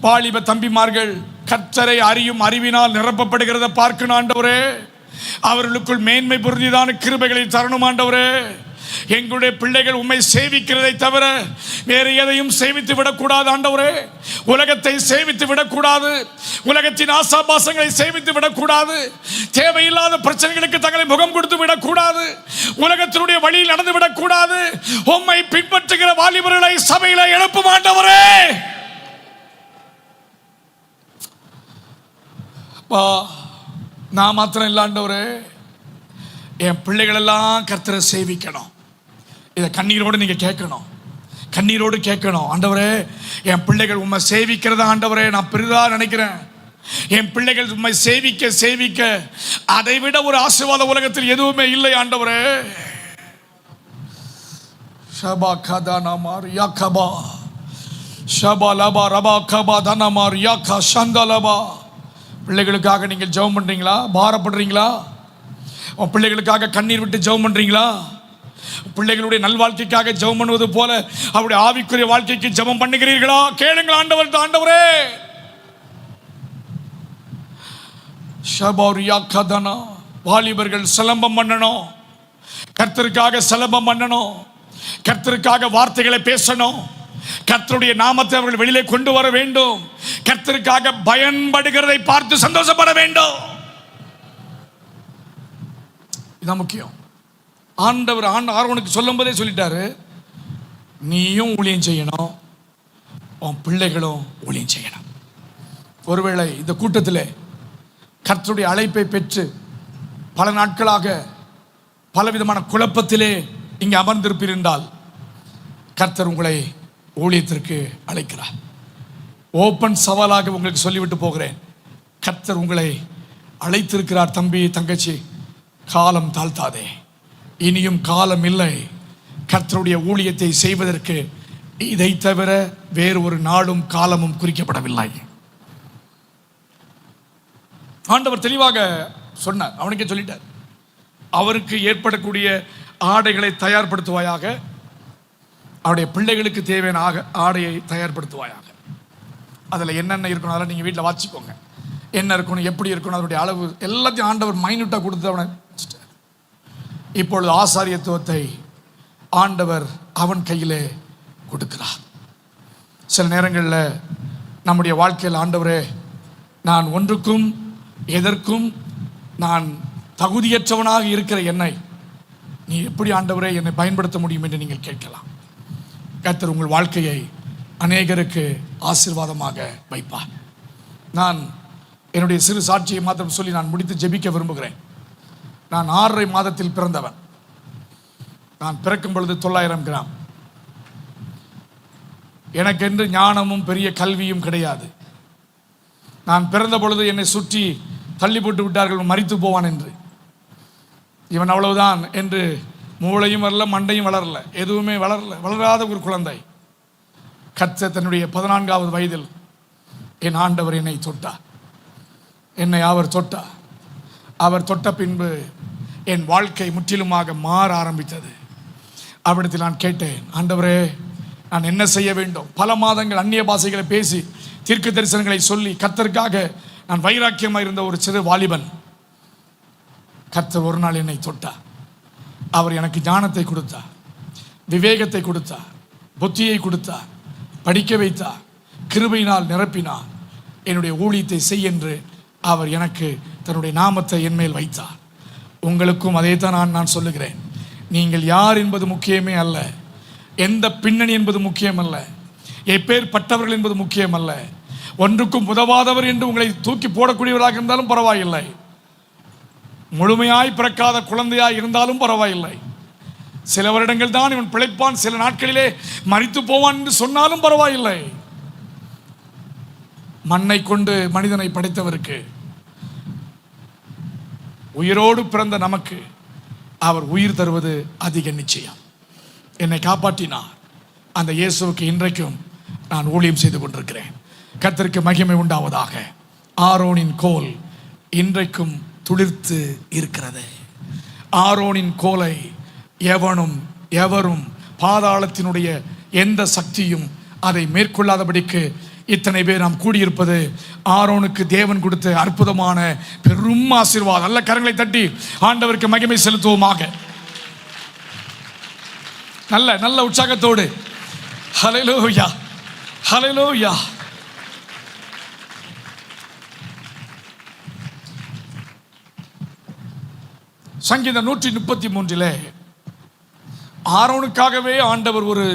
வாலிப தம்பிமார்கள் கர்த்தரை அறியும் அறிவினால் நிரப்பப்படுகிறத பார்க்கணும் ஆண்டவரே. அவர்களுக்குள் மேன்மை பொருந்திதான கிருபைகளை தரணும் ஆண்டவரே. எங்களுடைய பிள்ளைகள் உம்மை சேவிக்கிறதை தவிர வேறு எதையும் சேவித்து விடக்கூடாது ஆண்டவரே. உலகத்தை சேவித்து விடக்கூடாது, உலகத்தின் ஆசாபாசங்களை சேவித்து விடக்கூடாது, தேவையில்லாத பிரச்சனைகளுக்கு தங்களை முகம் கொடுத்து விடக்கூடாது, உலகத்தினுடைய வழியில் நடந்து விடக்கூடாது. உம்மை பின்பற்றுகிற வாலிபர்களை சபையில எழுப்பும் ஆண்டவரே. நான் மாத்திரம் இல்லை ஆண்டவரே, என் பிள்ளைகள் எல்லாம் கர்த்தரை சேவிக்கணும். இதை கண்ணீரோடு நீங்க கேட்கணும், கண்ணீரோடு கேட்கணும். ஆண்டவரே, என் பிள்ளைகள் உம்மை சேவிக்கிறதா ஆண்டவரே நான் பெரிதா நினைக்கிறேன். என் பிள்ளைகள் உம்மை சேவிக்க சேவிக்க அதை விட ஒரு ஆசீர்வாத உலகத்தில் எதுவுமே இல்லை ஆண்டவரே. ஷபா கதானமார் யாக்கபா ஷபா லபா ரபா கபா தனமார் யாக்கா சந்தலபா. பிள்ளைகளுக்காக நீங்கள் ஜெபம் பண்றீங்களா? பாரப்படுறீங்களா? உன் பிள்ளைகளுக்காக கண்ணீர் விட்டு ஜெபம் பண்றீங்களா? பிள்ளைகளுடைய நல்வாழ்க்கைக்காக ஜெபம் பண்ணுவது போல அவருடைய ஆவிக்குரிய வாழ்க்கைக்கு ஜெபம் பண்ணுகிறீர்களா? கேளுங்கள் ஆண்டவர். ஆண்டவரே, ஷபௌரியா கதனா, வாலிபர்கள் சிலம்பம் பண்ணணும், கர்த்தருக்காக சிலம்பம் பண்ணணும், கர்த்தருக்காக வார்த்தைகளை பேசணும், கர்த்தருடைய நாமத்தை அவர்கள் வெளியிலே கொண்டு வர வேண்டும், கர்த்தருக்காக பயன்படுகிறதை பார்த்து சந்தோஷப்பட வேண்டும். இதான் முக்கியம். ஆண்டவர் ஆரோனுக்கு சொல்லும் போதே சொல்லிட்டாரு, நீயும் ஊழியம் செய்யணும், உன் பிள்ளைகளும் ஊழியம் செய்யணும். ஒருவேளை இந்த கூட்டத்தில் கர்த்தருடைய அழைப்பை பெற்று பல நாட்களாக பலவிதமான குழப்பத்திலே இங்கே அமர்ந்திருப்பிருந்தால் கர்த்தர் உங்களை ஊழியத்திற்கு அழைக்கிறார். ஓப்பன் சவாலாக உங்களுக்கு சொல்லிவிட்டு போகிறேன், கர்த்தர் உங்களை அழைத்திருக்கிறார். தம்பி தங்கச்சி, காலம் தாழ்த்தாதே. இனியும் காலம் இல்லை. கர்த்தருடைய ஊழியத்தை செய்வதற்கு இதை தவிர வேறு ஒரு நாளும் காலமும் குறிக்கப்படவில்லை. ஆண்டவர் தெளிவாக சொன்னார். அவனுக்கே சொல்லிட்டார், அவருக்கு ஏற்படக்கூடிய ஆடைகளை தயார்படுத்துவாயாக, அவருடைய பிள்ளைகளுக்கு தேவையான ஆடையை தயார்படுத்துவாயாக. அதில் என்னென்ன இருக்கணும் அதெல்லாம் நீங்கள் வீட்டில் வாசிக்கோங்க. என்ன இருக்கணும், எப்படி இருக்கணும், அதனுடைய அளவு எல்லாத்தையும் ஆண்டவர் மைன்யூட்டாக கொடுத்து அவனை. இப்பொழுது ஆசாரியத்துவத்தை ஆண்டவர் அவன் கையிலே கொடுக்கிறார். சில நேரங்களில் நம்முடைய வாழ்க்கையில், ஆண்டவரே, நான் ஒன்றுக்கும் எதற்கும் நான் தகுதியற்றவனாக இருக்கிற என்னை நீ எப்படி ஆண்டவரே என்னை பயன்படுத்த முடியும் என்று நீங்கள் கேட்கலாம். கர்த்தர் உங்கள் வாழ்க்கையை அநேகருக்கு ஆசீர்வாதமாக வைப்பார். நான் என்னுடைய சிறு சாட்சியை மாத்திரம் சொல்லி நான் முடித்து ஜெபிக்க விரும்புகிறேன். நான் 6.5 மாதத்தில் பிறந்தவன். நான் பிறக்கும் பொழுது 900 கிராம். எனக்கென்று ஞானமும் பெரிய கல்வியும் கிடையாது. நான் பிறந்த பொழுது என்னை சுற்றி தள்ளி போட்டு விட்டார்கள், மரித்து போவான் என்று. இவன் அவ்வளவுதான் என்று மூளையும் வரல, மண்டையும் வளரல, எதுவுமே வளராத ஒரு குழந்தை. கர்த்தர் தன்னுடைய 14வது வயதில் என் ஆண்டவர் என்னை தொட்டார். என்னை அவர் தொட்டார். அவர் தொட்ட பின்பு என் வாழ்க்கை முற்றிலுமாக மாற ஆரம்பித்தது. அவரிடத்தில் நான் கேட்டேன், ஆண்டவரே, நான் என்ன செய்ய வேண்டும்? பல மாதங்கள் அந்நிய பாஷைகளை பேசி தீர்க்க தரிசனங்களை சொல்லி கர்த்தருக்காக நான் வைராக்கியமாக இருந்த ஒரு சிறு வாலிபன். கர்த்தர் ஒரு நாள் என்னை தொட்டார். அவர் எனக்கு ஞானத்தை கொடுத்தார், விவேகத்தை கொடுத்தார், புத்தியை கொடுத்தார், படிக்க வைத்தார், கிருபையினால் நிரப்பினார். என்னுடைய ஊழியத்தை செய் என்று அவர் எனக்கு தன்னுடைய நாமத்தை என் மேல் வைத்தார். உங்களுக்கும் அதே தான் நான் சொல்லுகிறேன். நீங்கள் யார் என்பது முக்கியமே அல்ல, எந்த பின்னணி என்பது முக்கியம் அல்ல, எப்பேற்பட்டவர்கள் என்பது முக்கியம் அல்ல. ஒன்றுக்கும் உதவாதவர் என்று உங்களை தூக்கி போடக்கூடியவர்களாக இருந்தாலும் பரவாயில்லை, முழுமையாய் பிறக்காத குழந்தையாய் இருந்தாலும் பரவாயில்லை, சில வருடங்கள் தான் இவன் பிழைப்பான், சில நாட்களிலே மரித்து போவான் என்று சொன்னாலும் பரவாயில்லை. மண்ணை கொண்டு மனிதனை படைத்தவருக்கு உயிரோடு பிறந்த நமக்கு அவர் உயிர் தருவது அதிக நிச்சயம். என்னை காப்பாற்றினார். அந்த இயேசுவுக்கு இன்றைக்கும் நான் ஊழியம் செய்து கொண்டிருக்கிறேன். கர்த்தருக்கு மகிமை உண்டாவதாக. ஆரோனின் கோல் இன்றைக்கும் துளிர்த்து இருக்கிறது. ஆரோனின் கோலை எவரும் பாதாளத்தினுடைய எந்த சக்தியும் அதை மேற்கொள்ளாதபடிக்கு இத்தனை பேர் நாம் கூடியிருப்பது ஆரோனுக்கு தேவன் கொடுத்த அற்புதமான பெரும் ஆசீர்வாதம். நல்ல கரங்களை தட்டி ஆண்டவருக்கு மகிமை செலுத்துவோமாக. நல்ல நல்ல உற்சாகத்தோடு ஹல்லேலூயா ஹல்லேலூயா. சங்கீதம் 133 ஆரோனுக்காகவே ஆண்டவர் ஒரு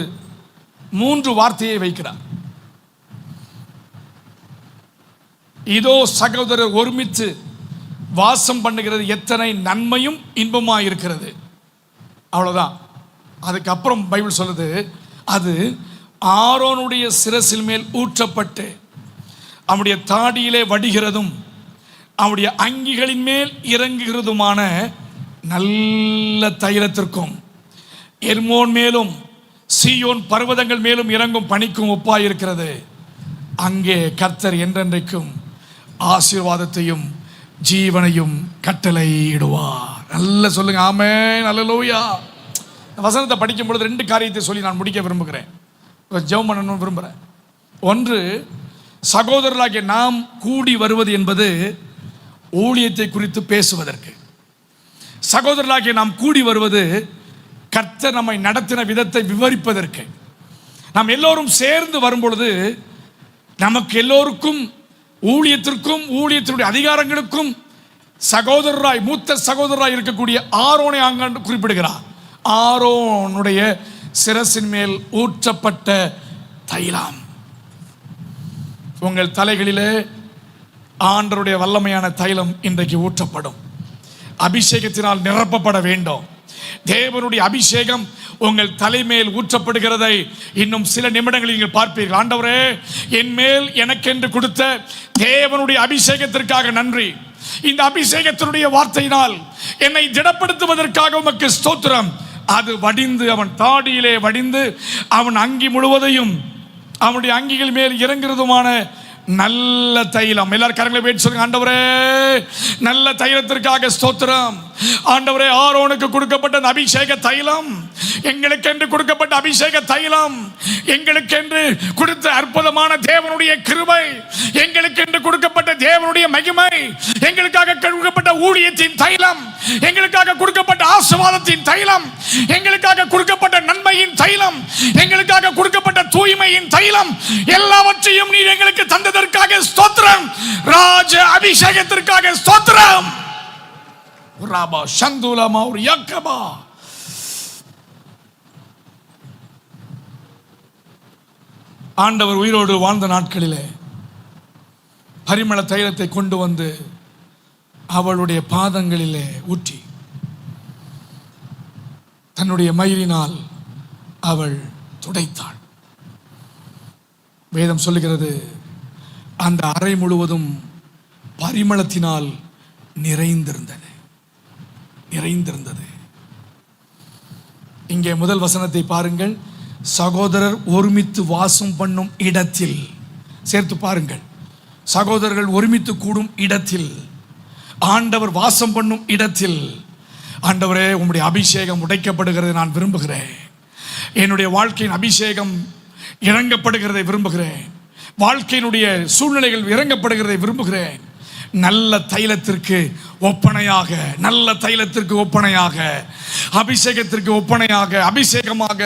3 வார்த்தையை வைக்கிறார். இதோ சகோதரர் ஒருமித்து வாசம் பண்ணுகிறது எத்தனை நன்மையும் இன்பமாக இருக்கிறது. அவ்வளவுதான். அதுக்கப்புறம் பைபிள் சொல்லுது, அது ஆரோனுடைய சிரசில் மேல் ஊற்றப்பட்டு அவனுடைய தாடியிலே வடிகிறதும் அவனுடைய அங்கிகளின் மேல் இறங்குகிறதுமான நல்ல தைலத்திற்கும் எர்மோன் மேலும் சீயோன் பர்வதங்கள் மேலும் இறங்கும் பனிக்கும் ஒப்பாயிருக்கிறது. அங்கே கர்த்தர் என்றென்றைக்கும் ஆசீர்வாதத்தையும் ஜீவனையும் கட்டளையிடுவார். நல்ல சொல்லுங்க ஆமென் அல்லேலூயா. வசனத்தை படிக்கும் பொழுது 2 காரியத்தை சொல்லி நான் முடிக்க விரும்புகிறேன். ஜெபம் பண்ணணும்னு விரும்புகிறேன். ஒன்று, சகோதரர்களாகிய நாம் கூடி வருவது என்பது ஊழியத்தை குறித்து பேசுவதற்கு. சகோதரர்களாகிய நாம் கூடி வருவது கர்த்தர் நம்மை நடத்தின விதத்தை விவரிப்பதற்கு. நாம் எல்லோரும் சேர்ந்து வரும்பொழுது நமக்கு எல்லோருக்கும் ஊழியத்திற்கும் ஊழியத்தினுடைய அதிகாரங்களுக்கும் சகோதரராய் மூத்த சகோதரராய் இருக்கக்கூடிய ஆரோனை அங்கு குறிப்பிடுகிறார். ஆரோனுடைய சிரசின் மேல் ஊற்றப்பட்ட தைலம். உங்கள் தலைகளிலே ஆண்டவருடைய வல்லமையான தைலம் இன்றைக்கு ஊற்றப்படும். அபிஷேகத்தினால் நிரப்பப்பட வேண்டும். தேவனுடைய அபிஷேகம் உங்கள் தலைமேல் ஊற்றப்படுகிறதை இன்னும் சில நிமிடங்களில் நீங்கள் பார்ப்பீர்கள். ஆண்டவரே, என் மேல் எனக்கென்று கொடுத்த தேவனுடைய அபிஷேகத்திற்காக நன்றி. இந்த அபிஷேகத்தினுடைய வார்த்தையினால் என்னை திடப்படுத்துவதற்காக உமக்கு ஸ்தோத்திரம். அது வடிந்து அவன் தாடியிலே வடிந்து அவன் அங்கி முழுவதையும் அவனுடைய அங்கிகள் மேல் இறங்குறதுமான நல்ல தைலம். எல்லாரும் கரங்களை போயிட்டு சொல்லுங்க, ஆண்டவரே நல்ல தைலத்திற்காக ஸ்தோத்திரம். ஆண்டவரே, ஆரோனுக்கு கொடுக்கப்பட்ட அந்த அபிஷேக தைலம், எங்களுக்கென்று கொடுக்கப்பட்ட அபிஷேக தைலம், எங்களுக்கென்று கொடுத்த அற்புதமான தேவனுடைய கிருபை, எங்களுக்கென்று கொடுக்கப்பட்ட தேவனுடைய மகிமை, எங்களுக்காக கொடுக்கப்பட்ட ஊழியத்தின் தைலம், எங்களுக்காக கொடுக்கப்பட்ட ஆசீர்வாதத்தின் தைலம், எங்களுக்காக கொடுக்கப்பட்ட நன்மையின் தைலம், எங்களுக்காக கொடுக்கப்பட்ட தூய்மையின் தைலம், எல்லாவற்றையும் நீர் எங்களுக்கு தந்ததற்காக ஸ்தோத்திரம். ராஜ அபிஷேகத்திற்காக ஸ்தோத்திரம். ராபா சந்துலமா ஒரு யாக்கபா. ஆண்டவர் உயிரோடு வாழ்ந்த நாட்களிலே பரிமள தைலத்தை கொண்டு வந்து அவளுடைய பாதங்களிலே ஊற்றி தன்னுடைய மயிரினால் அவள் துடைத்தாள். வேதம் சொல்லுகிறது, அந்த அறை முழுவதும் பரிமளத்தினால் நிறைந்திருந்தது. இங்கே முதல் வசனத்தை பாருங்கள். சகோதரர் ஒருமித்து வாசம் பண்ணும் இடத்தில், சேர்த்து பாருங்கள், சகோதரர்கள் ஒருமித்து கூடும் இடத்தில், ஆண்டவர் வாசம் பண்ணும் இடத்தில், ஆண்டவரே உம்முடைய அபிஷேகம் உடைக்கப்படுகிறதை நான் விரும்புகிறேன். என்னுடைய வாழ்க்கையின் அபிஷேகம் இறங்கப்படுகிறதை விரும்புகிறேன். வாழ்க்கையினுடைய சூழ்நிலைகள் இறங்கப்படுகிறதை விரும்புகிறேன். நல்ல தைலத்திற்கு ஒப்பனையாக, நல்ல தைலத்திற்கு ஒப்பனையாக, அபிஷேகத்திற்கு ஒப்பனையாக, அபிஷேகமாக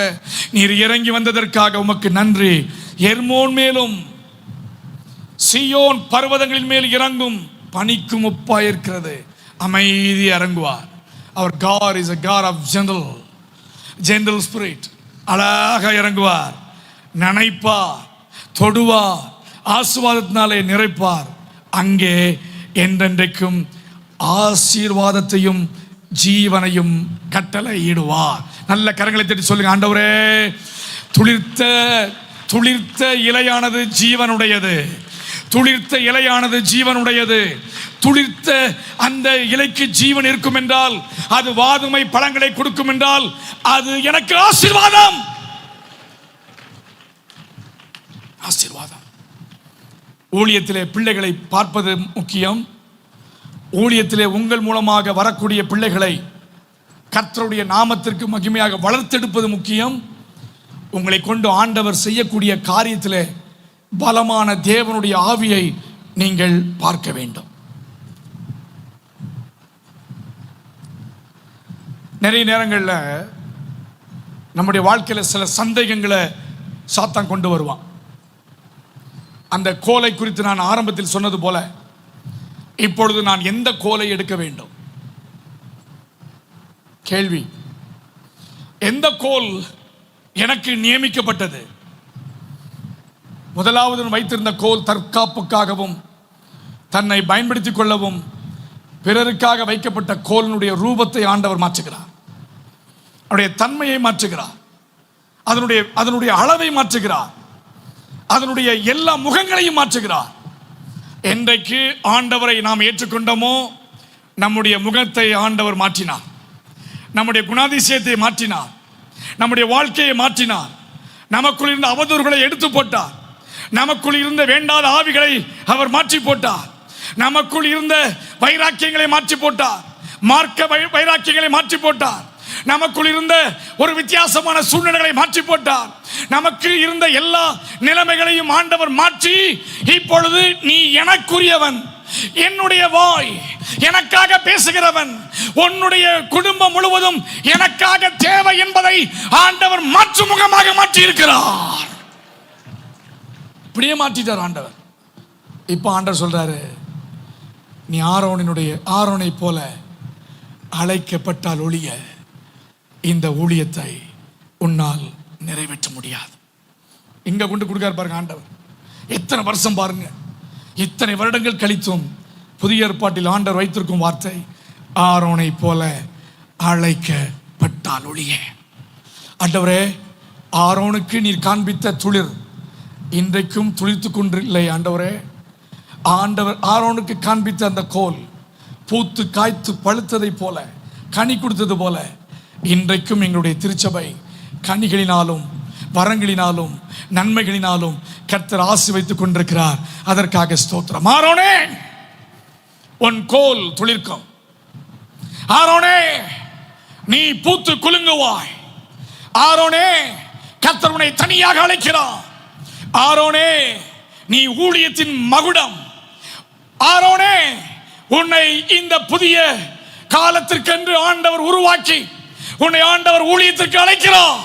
நீர் இறங்கி வந்ததற்காக உமக்கு நன்றி. எர்மோன் மேலும் சீயோன் பர்வதங்களின் மேல் இறங்கும் பனிக்கும் ஒப்பாயிருக்கிறது. அமைதி இறங்குவார். அவர் God is a God of gentle spirit. அழகாக இறங்குவார், நனைப்பார், தொடுவார், ஆசீர்வாதத்தினாலே நிறைப்பார். அங்கே என்றென்றைக்கும் ஆசீர்வாதத்தையும் ஜீவனையும் கட்டளையிடுவார். நல்ல கரங்களை தட்டி சொல்லுங்க, ஆண்டவரே துளிர்த்த இலையானது ஜீவனுடையது, துளிர்த்த இலையானது ஜீவனுடையது, துளிர்த்த அந்த இலைக்கு ஜீவன் இருக்கும் என்றால், அது வாதுமை பழங்களை கொடுக்கும் என்றால், அது எனக்கு ஆசீர்வாதம். ஆசீர்வாதம். ஊழியத்திலே பிள்ளைகளை பார்ப்பது முக்கியம். ஊழியத்திலே உங்கள் மூலமாக வரக்கூடிய பிள்ளைகளை கர்த்தருடைய நாமத்திற்கு மகிமையாக வளர்த்தெடுப்பது முக்கியம். உங்களை கொண்டு ஆண்டவர் செய்யக்கூடிய காரியத்திலே பலமான தேவனுடைய ஆவியை நீங்கள் பார்க்க வேண்டும். நிறைய நேரங்களில் நம்முடைய வாழ்க்கையில் சில சந்தேகங்களை சாத்தான் கொண்டு வருவான். அந்த கோலை குறித்து நான் ஆரம்பத்தில் சொன்னது போல, இப்பொழுது நான் எந்த கோலை எடுக்க வேண்டும்? கேள்வி. எந்த கோல் எனக்கு நியமிக்கப்பட்டது? முதலாவது வைத்திருந்த கோல் தற்காப்புக்காகவும் தன்னை பயன்படுத்திக் கொள்ளவும் பிறருக்காக வைக்கப்பட்ட கோலினுடைய ரூபத்தை ஆண்டவர் மாற்றுகிறார். அதனுடைய தன்மையை மாற்றுகிறார். அதனுடைய அளவை மாற்றுகிறார். அதனுடைய எல்லா முகங்களையும் மாற்றுகிறார். என்றைக்கு ஆண்டவரை நாம் ஏற்றுக்கொண்டோமோ, நம்முடைய முகத்தை ஆண்டவர் மாற்றினார். நம்முடைய குணாதிசயத்தை மாற்றினார். நம்முடைய வாழ்க்கையை மாற்றினார். நமக்குள் இருந்த அவதூறுகளை எடுத்து போட்டார். நமக்குள் இருந்த வேண்டாத ஆவிகளை அவர் மாற்றி போட்டார். நமக்குள் இருந்த வைராக்கியங்களை மாற்றி போட்டார். மார்க்க வைராக்கியங்களை மாற்றி போட்டார். நமக்குள் இருந்த ஒரு வித்தியாசமான சூழ்நிலைகளை மாற்றி போட்டார். நமக்கு இருந்த எல்லா நிலைமைகளையும் ஆண்டவர் மாற்றி, இப்பொழுது நீ எனக்குரியவன், என்னுடைய வாய் எனக்காக பேசுகிறவன், உன்னுடைய குடும்பம் முழுவதும் எனக்காக தேவை என்பதை ஆண்டவர் மாற்று முகமாக மாற்றி இருக்கிறார். இப்படியே மாற்றிட்டார் ஆண்டவர். இப்ப ஆண்டவர் சொல்றாரு, நீ ஆரோனை போல அழைக்கப்பட்டால் ஒழிய இந்த ஊழியத்தை உன்னால் நிறைவேற்ற முடியாது. இங்க கொண்டு கொடுக்காரு பாருங்க ஆண்டவர். எத்தனை வருஷம் பாருங்க, இத்தனை வருடங்கள் கழித்தும் புதிய ஏற்பாட்டில் ஆண்டவர் வைத்திருக்கும் வார்த்தை, ஆரோனை போல அழைக்கப்பட்டால் ஒழிய. ஆண்டவரே, ஆரோனுக்கு நீர் காண்பித்த துளிர் இன்றைக்கும் துளிர்த்து கொண்டில்லை ஆண்டவரே. ஆண்டவர் ஆரோனுக்கு காண்பித்த அந்த கோல் பூத்து காய்த்து பழுத்ததை போல, கனி கொடுத்தது போல, இன்றைக்கும் எங்களுடைய திருச்சபை கனிகளினாலும் வரங்களினாலும் நன்மைகளினாலும் கர்த்தர் ஆசீர்வதித்துக் கொண்டிருக்கிறார். அதற்காக ஸ்தோத்திரம். ஆரோனே, உன் கோல் துளிர்க்கும். ஆரோனே, நீ பூத்து குலுங்குவாய். ஆரோனே, கர்த்தர் உன்னை தனியாக அழைக்கிறார். ஆரோனே, நீ ஊழியத்தின் மகுடம். ஆரோனே, உன்னை இந்த புதிய காலத்திற்கென்று ஆண்டவர் உருவாக்கி உன்னை ஆண்டவர் ஊழியத்திற்கு அழைக்கிறார்.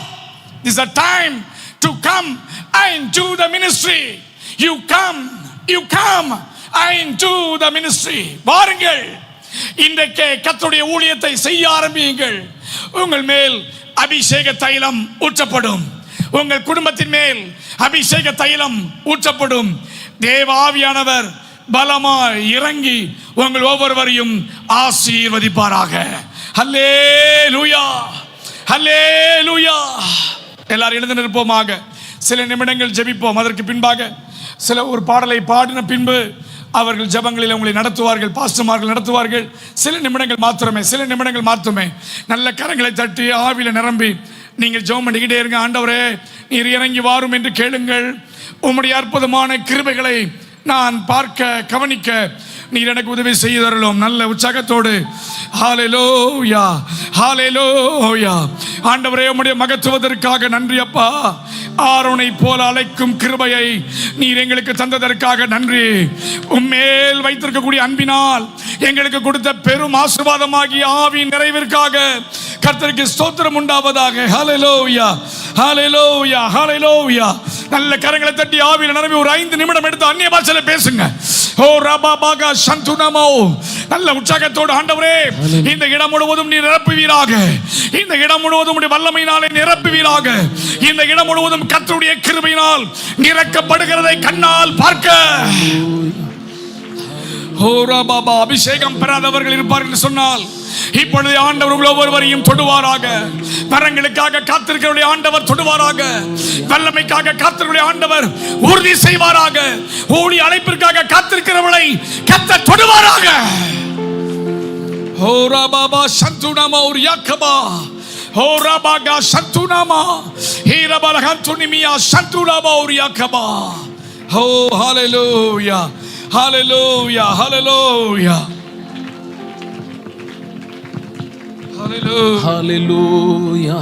This is a time to come into the ministry. You come into the ministry. வாருங்கள், இன்றைக்கு கர்த்தருடைய ஊழியத்தை செய்ய ஆரம்பியுங்கள். உங்கள் மேல் அபிஷேக தைலம் ஊற்றப்படும். உங்கள் குடும்பத்தின் மேல் அபிஷேக தைலம் ஊற்றப்படும். தேவ ஆவியானவர் பலமாய் இறங்கி உங்கள் ஒவ்வொருவரையும் ஆசீர்வதிப்பாராக. ஹல்லேலூயா, ஹல்லேலூயா. எல்லாரும் எழுந்து நிற்போமாக. சில நிமிடங்கள் ஜெபிப்போம். அதற்கு பின்பாக ஒரு பாடலை பாடின பின்பு அவர்கள் ஜெபங்களில் உங்களை நடத்துவார்கள், பாஸ்டர்மார்கள் நடத்துவார்கள். சில நிமிடங்கள் மாத்திரமே நல்ல கரங்களை தட்டி ஆவியில நிரம்பி நீங்கள் ஜெபம் பண்ணிக்கிட்டே இருங்க. ஆண்டவரே, நீர் இறங்கி வாரும் என்று கேளுங்கள். உம்முடைய அற்புதமான கிருபைகளை நான் பார்க்க கவனிக்க நீர் எனக்கு உதவி செய்து தரலாம். நல்ல உற்சாகத்தோடு ஹல்லேலூயா, ஹல்லேலூயா. ஆண்டவரே, உம்முடைய மகத்துவத்திற்காக நன்றி அப்பா. ஆரோனை போல அழைக்கும் கிருபையை நீர் எங்களுக்கு தந்ததற்காக நன்றி. உம்மேல் வைத்திருக்கக்கூடிய அன்பினால் எங்களுக்கு கொடுத்த பெரும் ஆசீர்வாதமாகிய ஆவியின் நிறைவிற்காக கர்த்தருக்கு ஸ்தோத்திரம் உண்டாவதாக. ஹல்லேலூயா, ஹல்லேலூயா, ஹல்லேலூயா. நல்ல கரங்களை தட்டி ஆவியில் நிரம்பி ஒரு 5 நிமிடம் எடுத்து அந்நிய பாஷையில பேசுங்க. ஓ ரபாபாகா சந்துனமோ. நல்ல உற்சாகத்தோடு ஆண்டவரே, இந்த இடம் முழுவதும் நீர் நிரப்புவீராக. இந்த இடம் முழுவதும் உம்முடைய வல்லமையினாலே நிரப்புவீராக. இந்த இடம் முழுவதும் கர்த்தருடைய கிருபையினால் நிரப்பப்படுகிறதை கண்ணால் பார்க்க. ஓ ரபாபா. அபிஷேகம் பெறாதவர்கள் இருப்பார்கள் என்று சொன்னால் இப்பொழுது ஆண்டவர் ஒவ்வொருவரையும் தொடுவாராக. வரங்களுக்காக காத்திருக்கிற ஆண்டவர் தொடுவாராக. வல்லமைக்காக காத்திருக்கிற ஆண்டவர் உறுதி செய்வாராக. ஊழிய அழைப்பிற்காக காத்திருக்கிறவர்களை கர்த்தர் தொடுவாராக. ஓ ரபாபா சந்துனமா ஒரு யாக்கபா, ஓ ரபாகா சந்துனமா ஹீரபலகந்துனிமியா சந்துனமா ஒரு யாக்கபா. ஓ ஹalleluya, ஹalleluya, ஹalleluya, ஹalleluya, ஹalleluya.